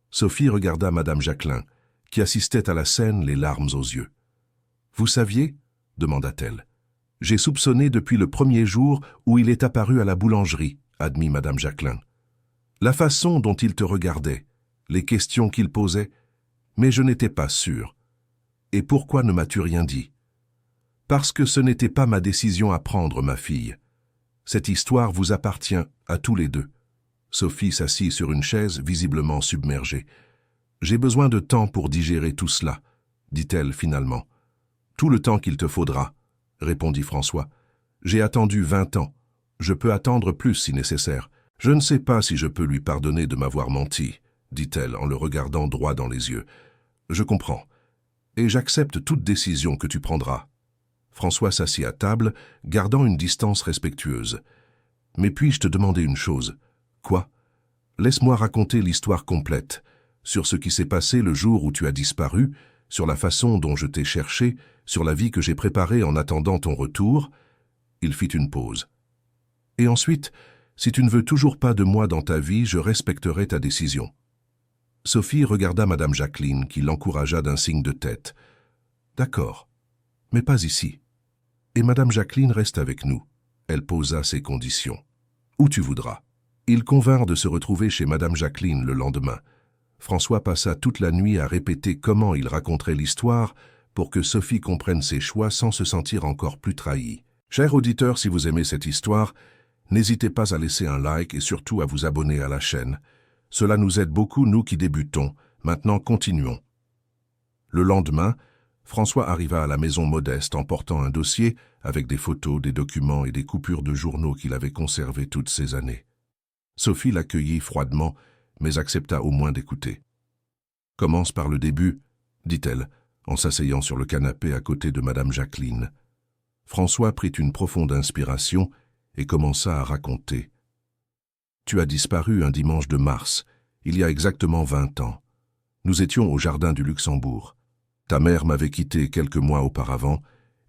Sophie regarda Madame Jacqueline, qui assistait à la scène, les larmes aux yeux. « Vous saviez ?» demanda-t-elle. « J'ai soupçonné depuis le premier jour où il est apparu à la boulangerie, » admit Madame Jacqueline. « La façon dont il te regardait, les questions qu'il posait, mais je n'étais pas sûr. Et pourquoi ne m'as-tu rien dit? Parce que ce n'était pas ma décision à prendre, ma fille. Cette histoire vous appartient à tous les deux. » Sophie s'assit sur une chaise, visiblement submergée. « J'ai besoin de temps pour digérer tout cela, dit-elle finalement. Tout le temps qu'il te faudra, répondit François. J'ai attendu 20 ans. Je peux attendre plus si nécessaire. Je ne sais pas si je peux lui pardonner de m'avoir menti, dit-elle en le regardant droit dans les yeux. Je comprends. Et j'accepte toute décision que tu prendras. François s'assit à table, gardant une distance respectueuse. Mais puis-je te demander une chose? Quoi? Laisse-moi raconter l'histoire complète, sur ce qui s'est passé le jour où tu as disparu, sur la façon dont je t'ai cherché, sur la vie que j'ai préparée en attendant ton retour. Il fit une pause. Et ensuite, si tu ne veux toujours pas de moi dans ta vie, je respecterai ta décision. Sophie regarda Madame Jacqueline, qui l'encouragea d'un signe de tête. D'accord, mais pas ici. Et Madame Jacqueline reste avec nous. Elle posa ses conditions. Où tu voudras. Ils convinrent de se retrouver chez Madame Jacqueline le lendemain. François passa toute la nuit à répéter comment il raconterait l'histoire pour que Sophie comprenne ses choix sans se sentir encore plus trahie. Chers auditeurs, si vous aimez cette histoire, n'hésitez pas à laisser un like et surtout à vous abonner à la chaîne. Cela nous aide beaucoup, nous qui débutons. Maintenant, continuons. Le lendemain, François arriva à la maison modeste en portant un dossier avec des photos, des documents et des coupures de journaux qu'il avait conservés toutes ces années. Sophie l'accueillit froidement, mais accepta au moins d'écouter. « Commence par le début, » dit-elle, en s'asseyant sur le canapé à côté de Madame Jacqueline. François prit une profonde inspiration et commença à raconter. « Tu as disparu un dimanche de mars, il y a exactement 20 ans. Nous étions au jardin du Luxembourg. Ta mère m'avait quitté quelques mois auparavant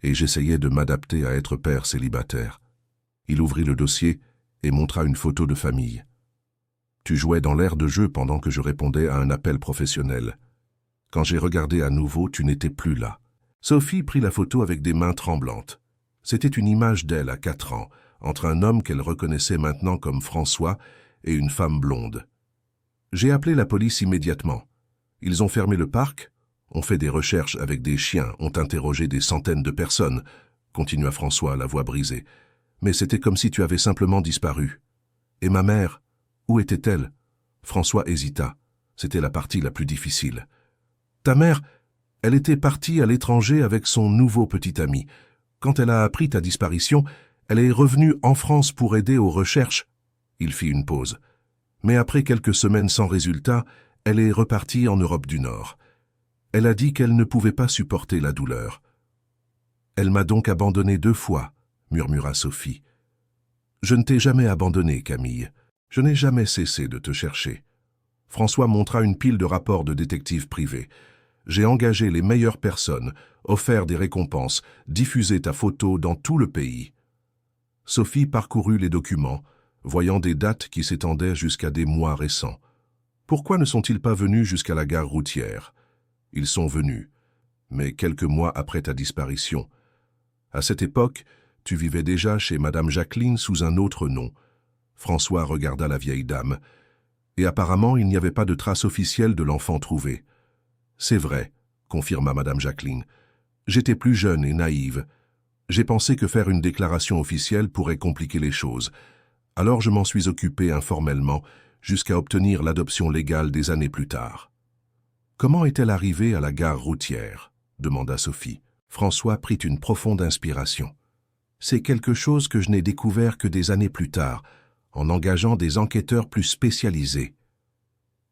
et j'essayais de m'adapter à être père célibataire. » Il ouvrit le dossier et montra une photo de famille. « Tu jouais dans l'aire de jeu pendant que je répondais à un appel professionnel. Quand j'ai regardé à nouveau, tu n'étais plus là. » Sophie prit la photo avec des mains tremblantes. C'était une image d'elle à 4 ans, entre un homme qu'elle reconnaissait maintenant comme François et une femme blonde. « J'ai appelé la police immédiatement. Ils ont fermé le parc, ont fait des recherches avec des chiens, ont interrogé des centaines de personnes, continua François, la voix brisée. Mais c'était comme si tu avais simplement disparu. Et ma mère, où était-elle? François hésita. C'était la partie la plus difficile. Ta mère, elle était partie à l'étranger avec son nouveau petit ami. Quand elle a appris ta disparition, elle est revenue en France pour aider aux recherches. Il fit une pause. Mais après quelques semaines sans résultat, elle est repartie en Europe du Nord. Elle a dit qu'elle ne pouvait pas supporter la douleur. Elle m'a donc abandonné 2 fois, murmura Sophie. Je ne t'ai jamais abandonné, Camille. Je n'ai jamais cessé de te chercher. François montra une pile de rapports de détectives privés. J'ai engagé les meilleures personnes, offert des récompenses, diffusé ta photo dans tout le pays. Sophie parcourut les documents, voyant des dates qui s'étendaient jusqu'à des mois récents. Pourquoi ne sont-ils pas venus jusqu'à la gare routière? Ils sont venus, mais quelques mois après ta disparition. À cette époque, tu vivais déjà chez Madame Jacqueline sous un autre nom. François regarda la vieille dame. Et apparemment, il n'y avait pas de trace officielle de l'enfant trouvé. C'est vrai, confirma Madame Jacqueline. J'étais plus jeune et naïve. J'ai pensé que faire une déclaration officielle pourrait compliquer les choses. Alors je m'en suis occupé informellement, jusqu'à obtenir l'adoption légale des années plus tard. Comment est-elle arrivée à la gare routière? Demanda Sophie. François prit une profonde inspiration. C'est quelque chose que je n'ai découvert que des années plus tard, en engageant des enquêteurs plus spécialisés.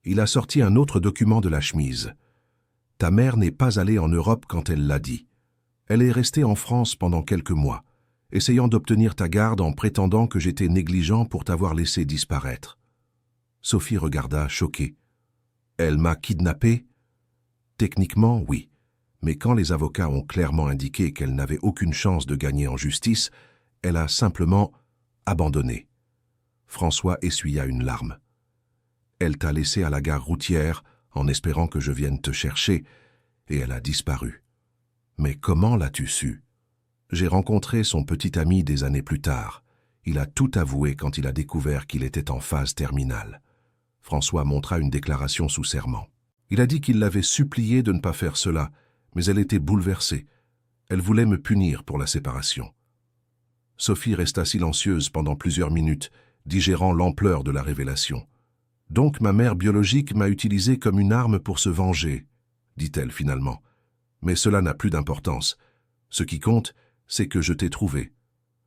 Il a sorti un autre document de la chemise. Ta mère n'est pas allée en Europe quand elle l'a dit. Elle est restée en France pendant quelques mois, essayant d'obtenir ta garde en prétendant que j'étais négligent pour t'avoir laissé disparaître. Sophie regarda, choquée. Elle m'a kidnappé? Techniquement, oui. Mais quand les avocats ont clairement indiqué qu'elle n'avait aucune chance de gagner en justice, elle a simplement abandonné. François essuya une larme. Elle t'a laissé à la gare routière en espérant que je vienne te chercher, et elle a disparu. Mais comment l'as-tu su? J'ai rencontré son petit ami des années plus tard. Il a tout avoué quand il a découvert qu'il était en phase terminale. François montra une déclaration sous serment. Il a dit qu'il l'avait suppliée de ne pas faire cela, mais elle était bouleversée. Elle voulait me punir pour la séparation. Sophie resta silencieuse pendant plusieurs minutes, digérant l'ampleur de la révélation. Donc ma mère biologique m'a utilisé comme une arme pour se venger, dit-elle finalement. Mais cela n'a plus d'importance. Ce qui compte, c'est que je t'ai trouvé.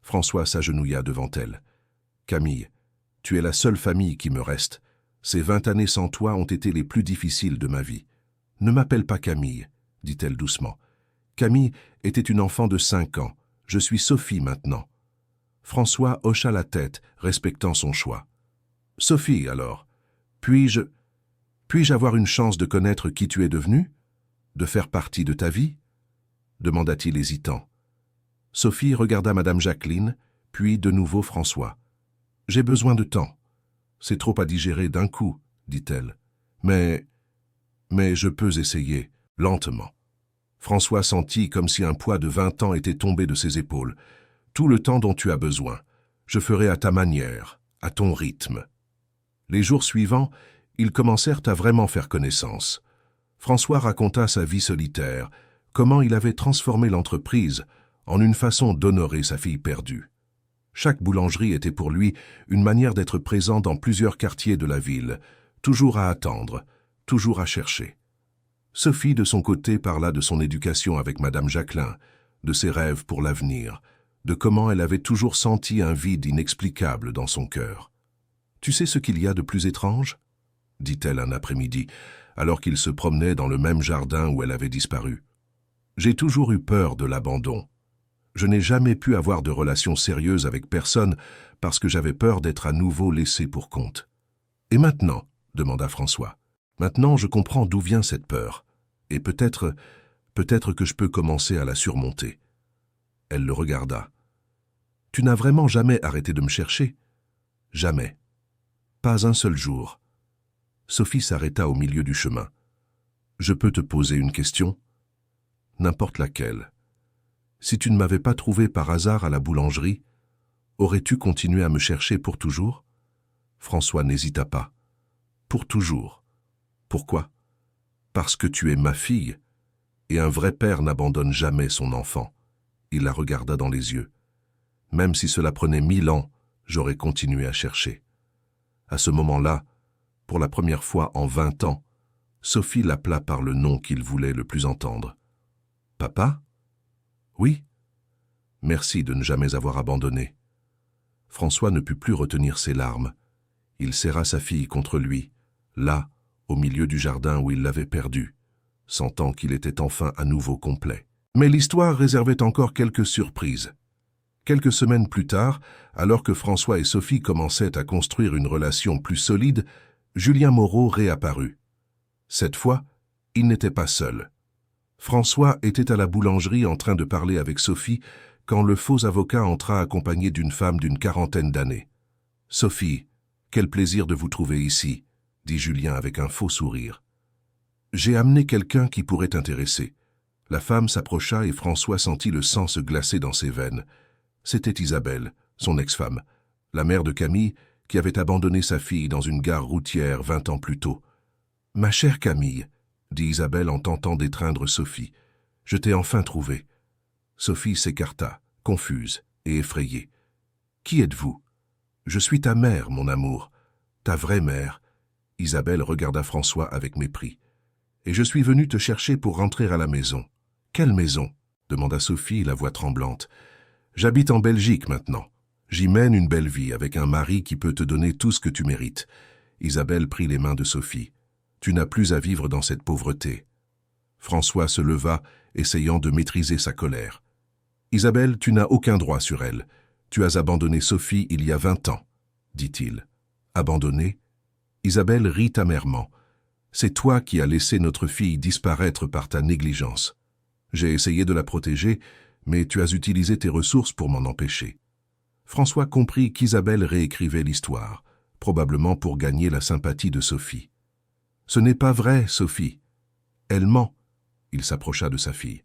François s'agenouilla devant elle. Camille, tu es la seule famille qui me reste. Ces 20 années sans toi ont été les plus difficiles de ma vie. Ne m'appelle pas Camille, dit-elle doucement. Camille était une enfant de 5 ans. Je suis Sophie maintenant. François hocha la tête, respectant son choix. Sophie, alors, puis-je avoir une chance de connaître qui tu es devenue? De faire partie de ta vie? Demanda-t-il hésitant. Sophie regarda Madame Jacqueline, puis de nouveau François. J'ai besoin de temps. C'est trop à digérer d'un coup, dit-elle. Mais je peux essayer, lentement. François sentit comme si un poids de 20 ans était tombé de ses épaules. Tout le temps dont tu as besoin. Je ferai à ta manière, à ton rythme. Les jours suivants, ils commencèrent à vraiment faire connaissance. François raconta sa vie solitaire, comment il avait transformé l'entreprise en une façon d'honorer sa fille perdue. Chaque boulangerie était pour lui une manière d'être présent dans plusieurs quartiers de la ville, toujours à attendre, toujours à chercher. Sophie, de son côté, parla de son éducation avec Madame Jacquelin, de ses rêves pour l'avenir, de comment elle avait toujours senti un vide inexplicable dans son cœur. « Tu sais ce qu'il y a de plus étrange ?» dit-elle un après-midi, alors qu'ils se promenaient dans le même jardin où elle avait disparu. « J'ai toujours eu peur de l'abandon. Je n'ai jamais pu avoir de relations sérieuses avec personne parce que j'avais peur d'être à nouveau laissé pour compte. »« Et maintenant ?» demanda François. « Maintenant, je comprends d'où vient cette peur. Et peut-être que je peux commencer à la surmonter. » Elle le regarda. « Tu n'as vraiment jamais arrêté de me chercher ?»« Jamais. Pas un seul jour. » Sophie s'arrêta au milieu du chemin. « Je peux te poser une question ?»« N'importe laquelle. Si tu ne m'avais pas trouvé par hasard à la boulangerie, aurais-tu continué à me chercher pour toujours ?» François n'hésita pas. « Pour toujours. Pourquoi ? Parce que tu es ma fille, et un vrai père n'abandonne jamais son enfant. » Il la regarda dans les yeux. « Même si cela prenait 1000 ans, j'aurais continué à chercher. » À ce moment-là, pour la première fois en 20 ans, Sophie l'appela par le nom qu'il voulait le plus entendre. « Papa ? » ?»« Oui. »« Merci de ne jamais avoir abandonné. » François ne put plus retenir ses larmes. Il serra sa fille contre lui, là, au milieu du jardin où il l'avait perdue, sentant qu'il était enfin à nouveau complet. Mais l'histoire réservait encore quelques surprises. Quelques semaines plus tard, alors que François et Sophie commençaient à construire une relation plus solide, Julien Moreau réapparut. Cette fois, il n'était pas seul. François était à la boulangerie en train de parler avec Sophie quand le faux avocat entra accompagné d'une femme d'une 40aine d'années. « Sophie, quel plaisir de vous trouver ici, » dit Julien avec un faux sourire. « J'ai amené quelqu'un qui pourrait t'intéresser. » La femme s'approcha et François sentit le sang se glacer dans ses veines. C'était Isabelle, son ex-femme, la mère de Camille, qui avait abandonné sa fille dans une gare routière 20 ans plus tôt. « Ma chère Camille, » dit Isabelle en tentant d'étreindre Sophie, « je t'ai enfin trouvée. » Sophie s'écarta, confuse et effrayée. « Qui êtes-vous ?»« Je suis ta mère, mon amour, ta vraie mère. » Isabelle regarda François avec mépris. « Et je suis venue te chercher pour rentrer à la maison. »« Quelle maison ?» demanda Sophie, la voix tremblante. « J'habite en Belgique maintenant. J'y mène une belle vie avec un mari qui peut te donner tout ce que tu mérites. » Isabelle prit les mains de Sophie. « Tu n'as plus à vivre dans cette pauvreté. » François se leva, essayant de maîtriser sa colère. « Isabelle, tu n'as aucun droit sur elle. Tu as abandonné Sophie il y a 20 ans, dit-il. « Abandonné ?» Isabelle rit amèrement. « C'est toi qui as laissé notre fille disparaître par ta négligence. J'ai essayé de la protéger, mais tu as utilisé tes ressources pour m'en empêcher. » François comprit qu'Isabelle réécrivait l'histoire, probablement pour gagner la sympathie de Sophie. « Ce n'est pas vrai, Sophie. Elle ment. » Il s'approcha de sa fille.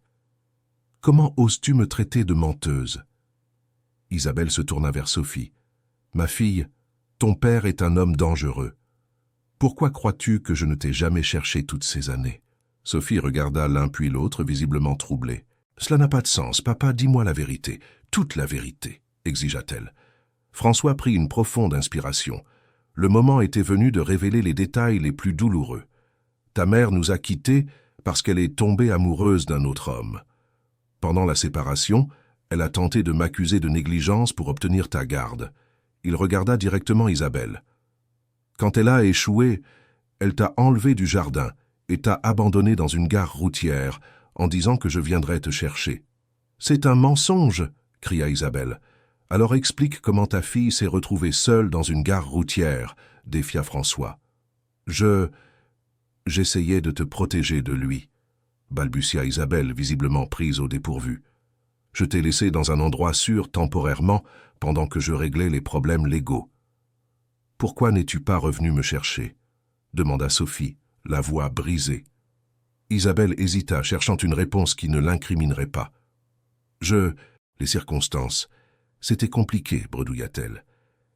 « Comment oses-tu me traiter de menteuse ?» Isabelle se tourna vers Sophie. « Ma fille, ton père est un homme dangereux. Pourquoi crois-tu que je ne t'ai jamais cherché toutes ces années ?» Sophie regarda l'un puis l'autre, visiblement troublée. « Cela n'a pas de sens, papa, dis-moi la vérité, toute la vérité, exigea-t-elle. François prit une profonde inspiration. Le moment était venu de révéler les détails les plus douloureux. Ta mère nous a quittés parce qu'elle est tombée amoureuse d'un autre homme. Pendant la séparation, elle a tenté de m'accuser de négligence pour obtenir ta garde. Il regarda directement Isabelle. Quand elle a échoué, elle t'a enlevé du jardin et t'a abandonné dans une gare routière en disant que je viendrais te chercher. « C'est un mensonge !» cria Isabelle. « Alors explique comment ta fille s'est retrouvée seule dans une gare routière » défia François. « J'essayais de te protéger de lui » balbutia Isabelle, visiblement prise au dépourvu. « Je t'ai laissé dans un endroit sûr temporairement pendant que je réglais les problèmes légaux. »« Pourquoi n'es-tu pas revenu me chercher ?» demanda Sophie, la voix brisée. Isabelle hésita, cherchant une réponse qui ne l'incriminerait pas. « Les circonstances. C'était compliqué, bredouilla-t-elle.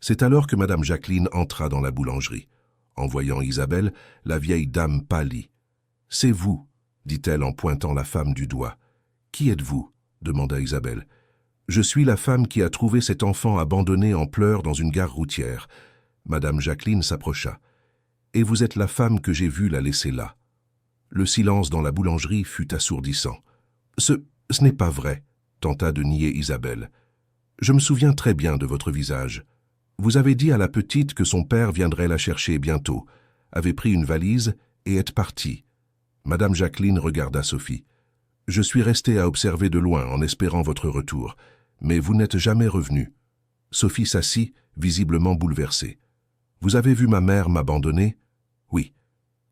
C'est alors que Madame Jacqueline entra dans la boulangerie. En voyant Isabelle, la vieille dame pâlit. « C'est vous !» dit-elle en pointant la femme du doigt. « Qui êtes-vous » demanda Isabelle. « Je suis la femme qui a trouvé cet enfant abandonné en pleurs dans une gare routière. » Madame Jacqueline s'approcha. « Et vous êtes la femme que j'ai vue la laisser là. » Le silence dans la boulangerie fut assourdissant. « Ce n'est pas vrai !» tenta de nier Isabelle. « Je me souviens très bien de votre visage. Vous avez dit à la petite que son père viendrait la chercher bientôt, avait pris une valise et est parti. » Madame Jacqueline regarda Sophie. « Je suis restée à observer de loin en espérant votre retour, mais vous n'êtes jamais revenue. » Sophie s'assit, visiblement bouleversée. « Vous avez vu ma mère m'abandonner ?»« Oui.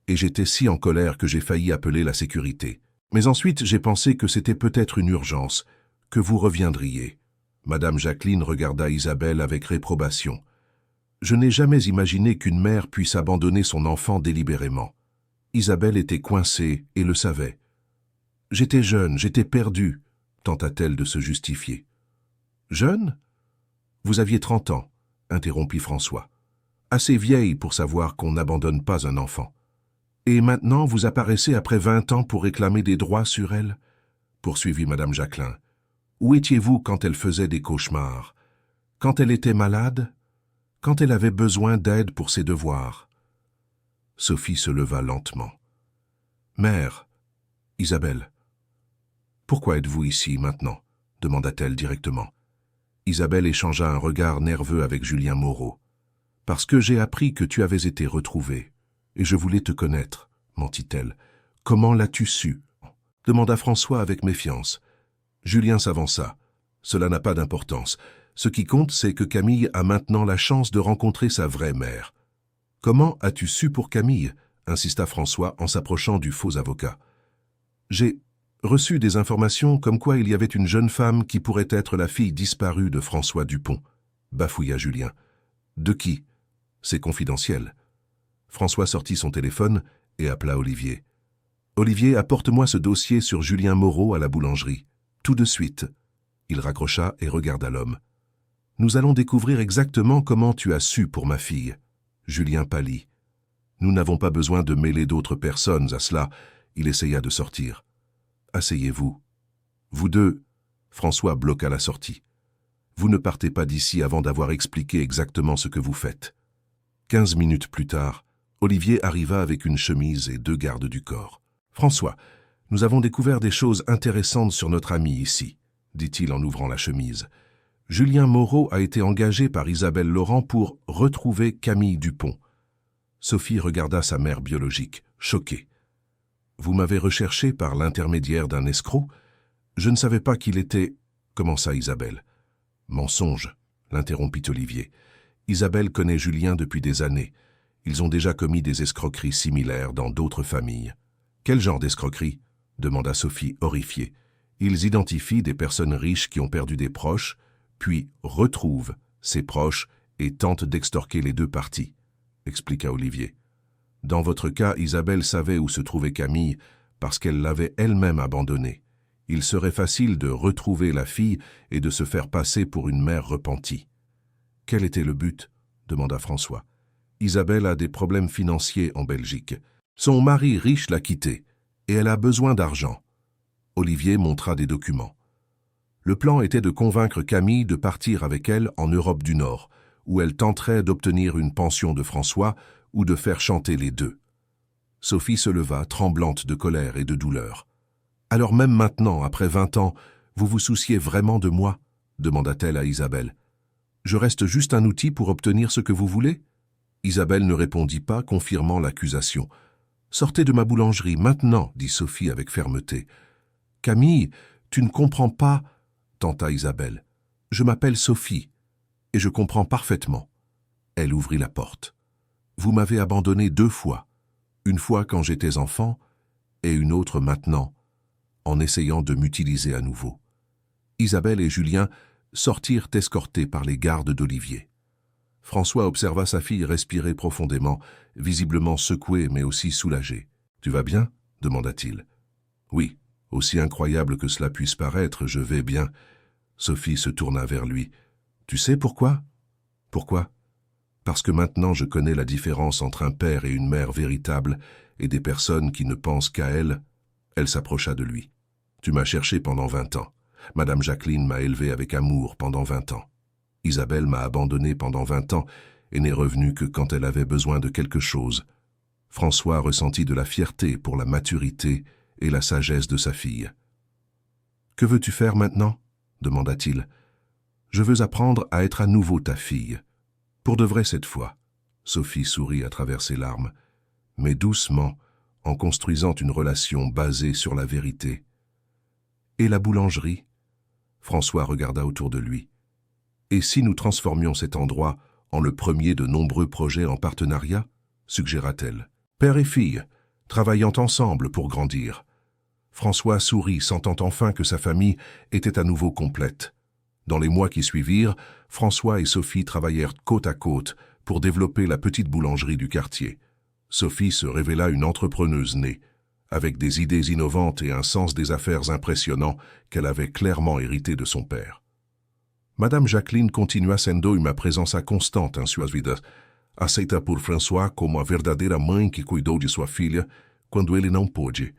Et j'étais si en colère que j'ai failli appeler la sécurité. Mais ensuite, j'ai pensé que c'était peut-être une urgence, que vous reviendriez. » Madame Jacqueline regarda Isabelle avec réprobation. « Je n'ai jamais imaginé qu'une mère puisse abandonner son enfant délibérément. » Isabelle était coincée et le savait. « J'étais jeune, j'étais perdue, » tenta-t-elle de se justifier. « Jeune ? Vous aviez 30 ans, » interrompit François. « Assez vieille pour savoir qu'on n'abandonne pas un enfant. Et maintenant, vous apparaissez après 20 ans pour réclamer des droits sur elle ?» poursuivit Madame Jacqueline. « Où étiez-vous quand elle faisait des cauchemars? Quand elle était malade? Quand elle avait besoin d'aide pour ses devoirs ?» Sophie se leva lentement. « Mère, Isabelle, pourquoi êtes-vous ici maintenant ?» demanda-t-elle directement. Isabelle échangea un regard nerveux avec Julien Moreau. « Parce que j'ai appris que tu avais été retrouvée, et je voulais te connaître, » mentit-elle. « Comment l'as-tu su ?» demanda François avec méfiance. Julien s'avança. « Cela n'a pas d'importance. Ce qui compte, c'est que Camille a maintenant la chance de rencontrer sa vraie mère. » « Comment as-tu su pour Camille ?» insista François en s'approchant du faux avocat. « J'ai reçu des informations comme quoi il y avait une jeune femme qui pourrait être la fille disparue de François Dupont, » bafouilla Julien. « De qui ? C'est confidentiel. » François sortit son téléphone et appela Olivier. « Olivier, apporte-moi ce dossier sur Julien Moreau à la boulangerie. Tout de suite. » Il raccrocha et regarda l'homme. « Nous allons découvrir exactement comment tu as su pour ma fille. » Julien pâlit. « Nous n'avons pas besoin de mêler d'autres personnes à cela. » Il essaya de sortir. « Asseyez-vous. »« Vous deux. » François bloqua la sortie. « Vous ne partez pas d'ici avant d'avoir expliqué exactement ce que vous faites. » 15 minutes plus tard, Olivier arriva avec une chemise et 2 gardes du corps. « François, nous avons découvert des choses intéressantes sur notre ami ici, » dit-il en ouvrant la chemise. Julien Moreau a été engagé par Isabelle Laurent pour retrouver Camille Dupont. Sophie regarda sa mère biologique, choquée. « Vous m'avez recherché par l'intermédiaire d'un escroc ? Je ne savais pas qu'il était... » commença Isabelle. « Mensonge, » l'interrompit Olivier. « Isabelle connaît Julien depuis des années. Ils ont déjà commis des escroqueries similaires dans d'autres familles. »« Quel genre d'escroquerie ?» demanda Sophie, horrifiée. « Ils identifient des personnes riches qui ont perdu des proches, puis retrouvent ses proches et tentent d'extorquer les 2 parties, » expliqua Olivier. « Dans votre cas, Isabelle savait où se trouvait Camille parce qu'elle l'avait elle-même abandonnée. Il serait facile de retrouver la fille et de se faire passer pour une mère repentie. »« Quel était le but ?» demanda François. « Isabelle a des problèmes financiers en Belgique. Son mari riche l'a quittée et elle a besoin d'argent. » Olivier montra des documents. Le plan était de convaincre Camille de partir avec elle en Europe du Nord, où elle tenterait d'obtenir une pension de François ou de faire chanter les deux. Sophie se leva, tremblante de colère et de douleur. « Alors même maintenant, après 20 ans, vous vous souciez vraiment de moi ?» demanda-t-elle à Isabelle. « Je reste juste un outil pour obtenir ce que vous voulez ?» Isabelle ne répondit pas, confirmant l'accusation. « Sortez de ma boulangerie, maintenant !» dit Sophie avec fermeté. « Camille, tu ne comprends pas !» tenta Isabelle. « Je m'appelle Sophie, et je comprends parfaitement. » Elle ouvrit la porte. « Vous m'avez abandonné 2 fois, une fois quand j'étais enfant, et une autre maintenant, en essayant de m'utiliser à nouveau. » Isabelle et Julien sortirent escortés par les gardes d'Olivier. François observa sa fille respirer profondément, visiblement secouée mais aussi soulagée. « Tu vas bien ?» demanda-t-il. « Oui, aussi incroyable que cela puisse paraître, je vais bien. » Sophie se tourna vers lui. « Tu sais pourquoi ?»« Pourquoi ?»« Parce que maintenant je connais la différence entre un père et une mère véritables et des personnes qui ne pensent qu'à elles. » Elle s'approcha de lui. « Tu m'as cherché pendant 20 ans. Madame Jacqueline m'a élevé avec amour pendant 20 ans. Isabelle m'a abandonné pendant 20 ans et n'est revenue que quand elle avait besoin de quelque chose. » François ressentit de la fierté pour la maturité et la sagesse de sa fille. « Que veux-tu faire maintenant ?» demanda-t-il. « Je veux apprendre à être à nouveau ta fille. Pour de vrai cette fois. » Sophie sourit à travers ses larmes, mais doucement, en construisant une relation basée sur la vérité. « Et la boulangerie ?» François regarda autour de lui. « Et si nous transformions cet endroit en le premier de nombreux projets en partenariat ?» suggéra-t-elle. « Père et fille, travaillant ensemble pour grandir. » François sourit, sentant enfin que sa famille était à nouveau complète. Dans les mois qui suivirent, François et Sophie travaillèrent côte à côte pour développer la petite boulangerie du quartier. Sophie se révéla une entrepreneuse née, avec des idées innovantes et un sens des affaires impressionnant qu'elle avait clairement hérité de son père. Madame Jacqueline continua sendo uma presença constante em suas vidas, aceita por François como a verdadeira mãe que cuidou de sua filha quando ele não pôde.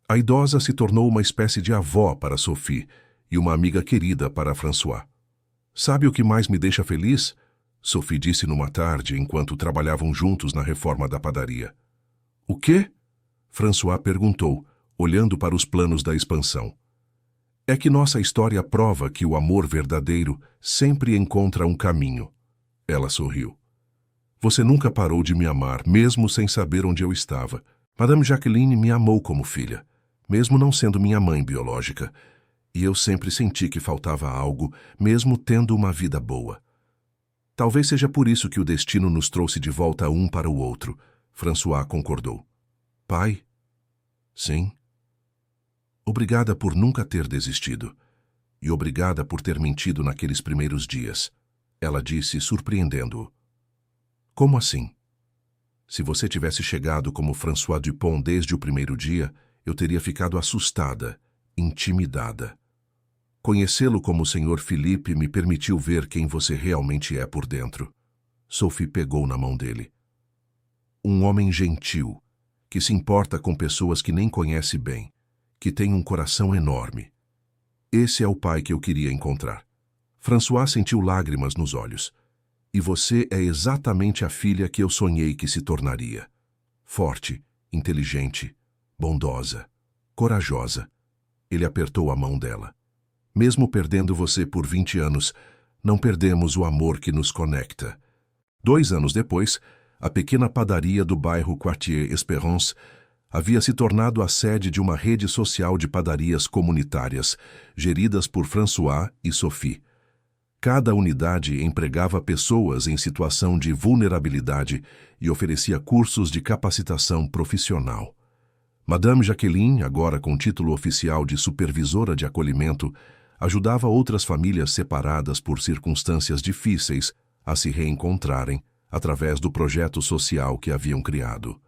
A idosa se tornou uma espécie de avó para Sophie e uma amiga querida para François. « Sabe o que mais me deixa feliz? » Sophie disse numa tarde enquanto trabalhavam juntos na reforma da padaria. « O quê? » François perguntou, olhando para os planos da expansão. « É que nossa história prova que o amor verdadeiro sempre encontra um caminho. » Ela sorriu. « Você nunca parou de me amar, mesmo sem saber onde eu estava. Madame Jacqueline me amou como filha, mesmo não sendo minha mãe biológica. E eu sempre senti que faltava algo, mesmo tendo uma vida boa. Talvez seja por isso que o destino nos trouxe de volta um para o outro. » François concordou. « Pai? »« Sim. » Obrigada por nunca ter desistido. E obrigada por ter mentido naqueles primeiros dias. Ela disse, surpreendendo-o. Como assim? Se você tivesse chegado como François Dupont desde o primeiro dia, eu teria ficado assustada, intimidada. Conhecê-lo como o Sr. Philippe me permitiu ver quem você realmente é por dentro. Sophie pegou na mão dele. Um homem gentil, que se importa com pessoas que nem conhece bem, que tem um coração enorme. Esse é o pai que eu queria encontrar. François sentiu lágrimas nos olhos. E você é exatamente a filha que eu sonhei que se tornaria. Forte, inteligente, bondosa, corajosa. Ele apertou a mão dela. Mesmo perdendo você por 20 anos, não perdemos o amor que nos conecta. 2 anos depois, a pequena padaria do bairro Quartier Espérance havia se tornado a sede de uma rede social de padarias comunitárias, geridas por François e Sophie. Cada unidade empregava pessoas em situação de vulnerabilidade e oferecia cursos de capacitação profissional. Madame Jacqueline, agora com título oficial de supervisora de acolhimento, ajudava outras famílias separadas por circunstâncias difíceis a se reencontrarem através do projeto social que haviam criado.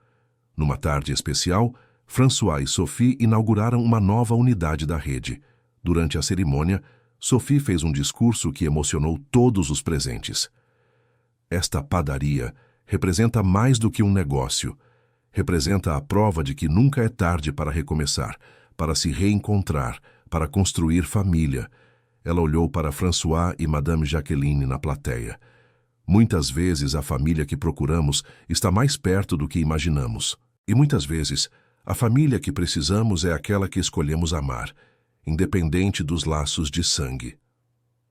Numa tarde especial, François e Sophie inauguraram uma nova unidade da rede. Durante a cerimônia, Sophie fez um discurso que emocionou todos os presentes. Esta padaria representa mais do que um negócio. Representa a prova de que nunca é tarde para recomeçar, para se reencontrar, para construir família. Ela olhou para François e Madame Jacqueline na plateia. Muitas vezes a família que procuramos está mais perto do que imaginamos. E muitas vezes a família que precisamos é aquela que escolhemos amar, independente dos laços de sangue.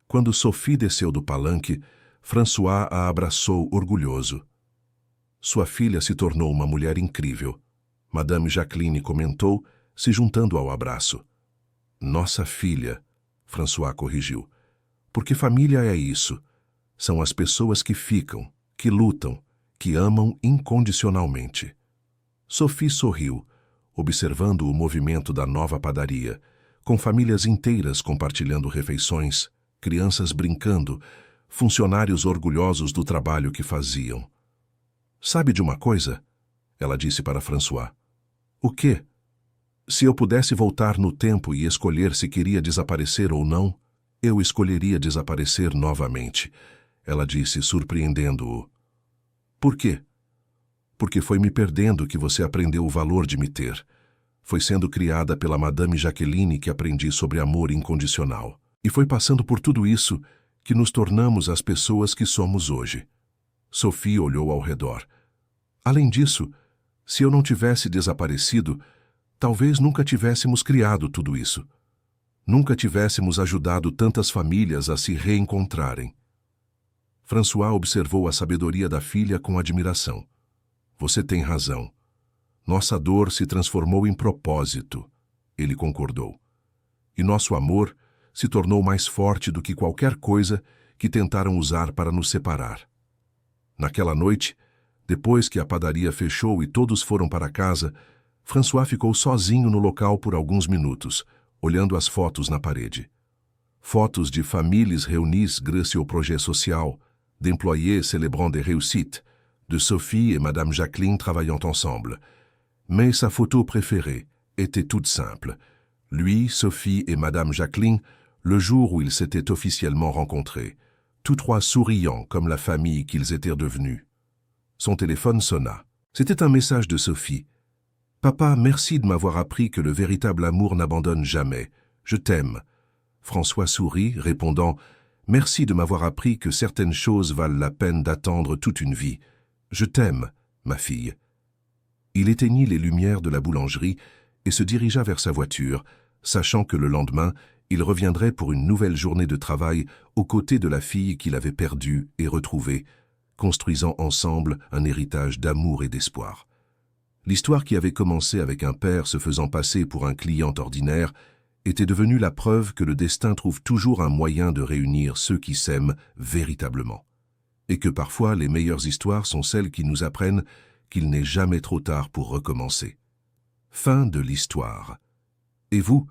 Quando Sophie desceu do palanque, François a abraçou orgulhoso. Sua filha se tornou uma mulher incrível. Madame Jacqueline comentou, se juntando ao abraço. Nossa filha, François corrigiu. Porque família é isso. São as pessoas que ficam, que lutam, que amam incondicionalmente. Sophie sorriu, observando o movimento da nova padaria, com famílias inteiras compartilhando refeições, crianças brincando, funcionários orgulhosos do trabalho que faziam. Sabe de uma coisa? Ela disse para François. O quê? Se eu pudesse voltar no tempo e escolher se queria desaparecer ou não, eu escolheria desaparecer novamente, ela disse, surpreendendo-o. Por quê? Porque foi me perdendo que você aprendeu o valor de me ter. Foi sendo criada pela Madame Jacqueline que aprendi sobre amor incondicional. E foi passando por tudo isso que nos tornamos as pessoas que somos hoje. Sophie olhou ao redor. Além disso, se eu não tivesse desaparecido, talvez nunca tivéssemos criado tudo isso. Nunca tivéssemos ajudado tantas famílias a se reencontrarem. François observou a sabedoria da filha com admiração. Você tem razão. Nossa dor se transformou em propósito, ele concordou. E nosso amor se tornou mais forte do que qualquer coisa que tentaram usar para nos separar. Naquela noite, depois que a padaria fechou e todos foram para casa, François ficou sozinho no local por alguns minutos, olhando as fotos na parede. Fotos de famílias réunies grâce au projet social, d'employés célébrant des réussites, de Sophie et Madame Jacqueline travaillant ensemble. Mais sa photo préférée était toute simple. Lui, Sophie et Madame Jacqueline, le jour où ils s'étaient officiellement rencontrés, tous trois souriants comme la famille qu'ils étaient devenus. Son téléphone sonna. C'était un message de Sophie. « Papa, merci de m'avoir appris que le véritable amour n'abandonne jamais. Je t'aime. » François sourit, répondant « Merci de m'avoir appris que certaines choses valent la peine d'attendre toute une vie. Je t'aime, ma fille. » Il éteignit les lumières de la boulangerie et se dirigea vers sa voiture, sachant que le lendemain, il reviendrait pour une nouvelle journée de travail aux côtés de la fille qu'il avait perdue et retrouvée, construisant ensemble un héritage d'amour et d'espoir. L'histoire qui avait commencé avec un père se faisant passer pour un client ordinaire était devenue la preuve que le destin trouve toujours un moyen de réunir ceux qui s'aiment véritablement, et que parfois les meilleures histoires sont celles qui nous apprennent qu'il n'est jamais trop tard pour recommencer. Fin de l'histoire. Et vous,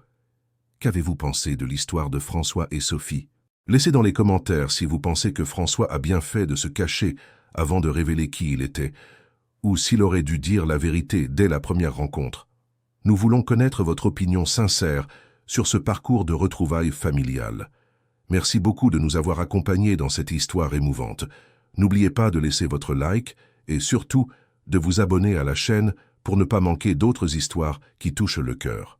qu'avez-vous pensé de l'histoire de François et Sophie? Laissez dans les commentaires si vous pensez que François a bien fait de se cacher avant de révéler qui il était, ou s'il aurait dû dire la vérité dès la première rencontre. Nous voulons connaître votre opinion sincère sur ce parcours de retrouvailles familiales. Merci beaucoup de nous avoir accompagnés dans cette histoire émouvante. N'oubliez pas de laisser votre like et surtout de vous abonner à la chaîne pour ne pas manquer d'autres histoires qui touchent le cœur.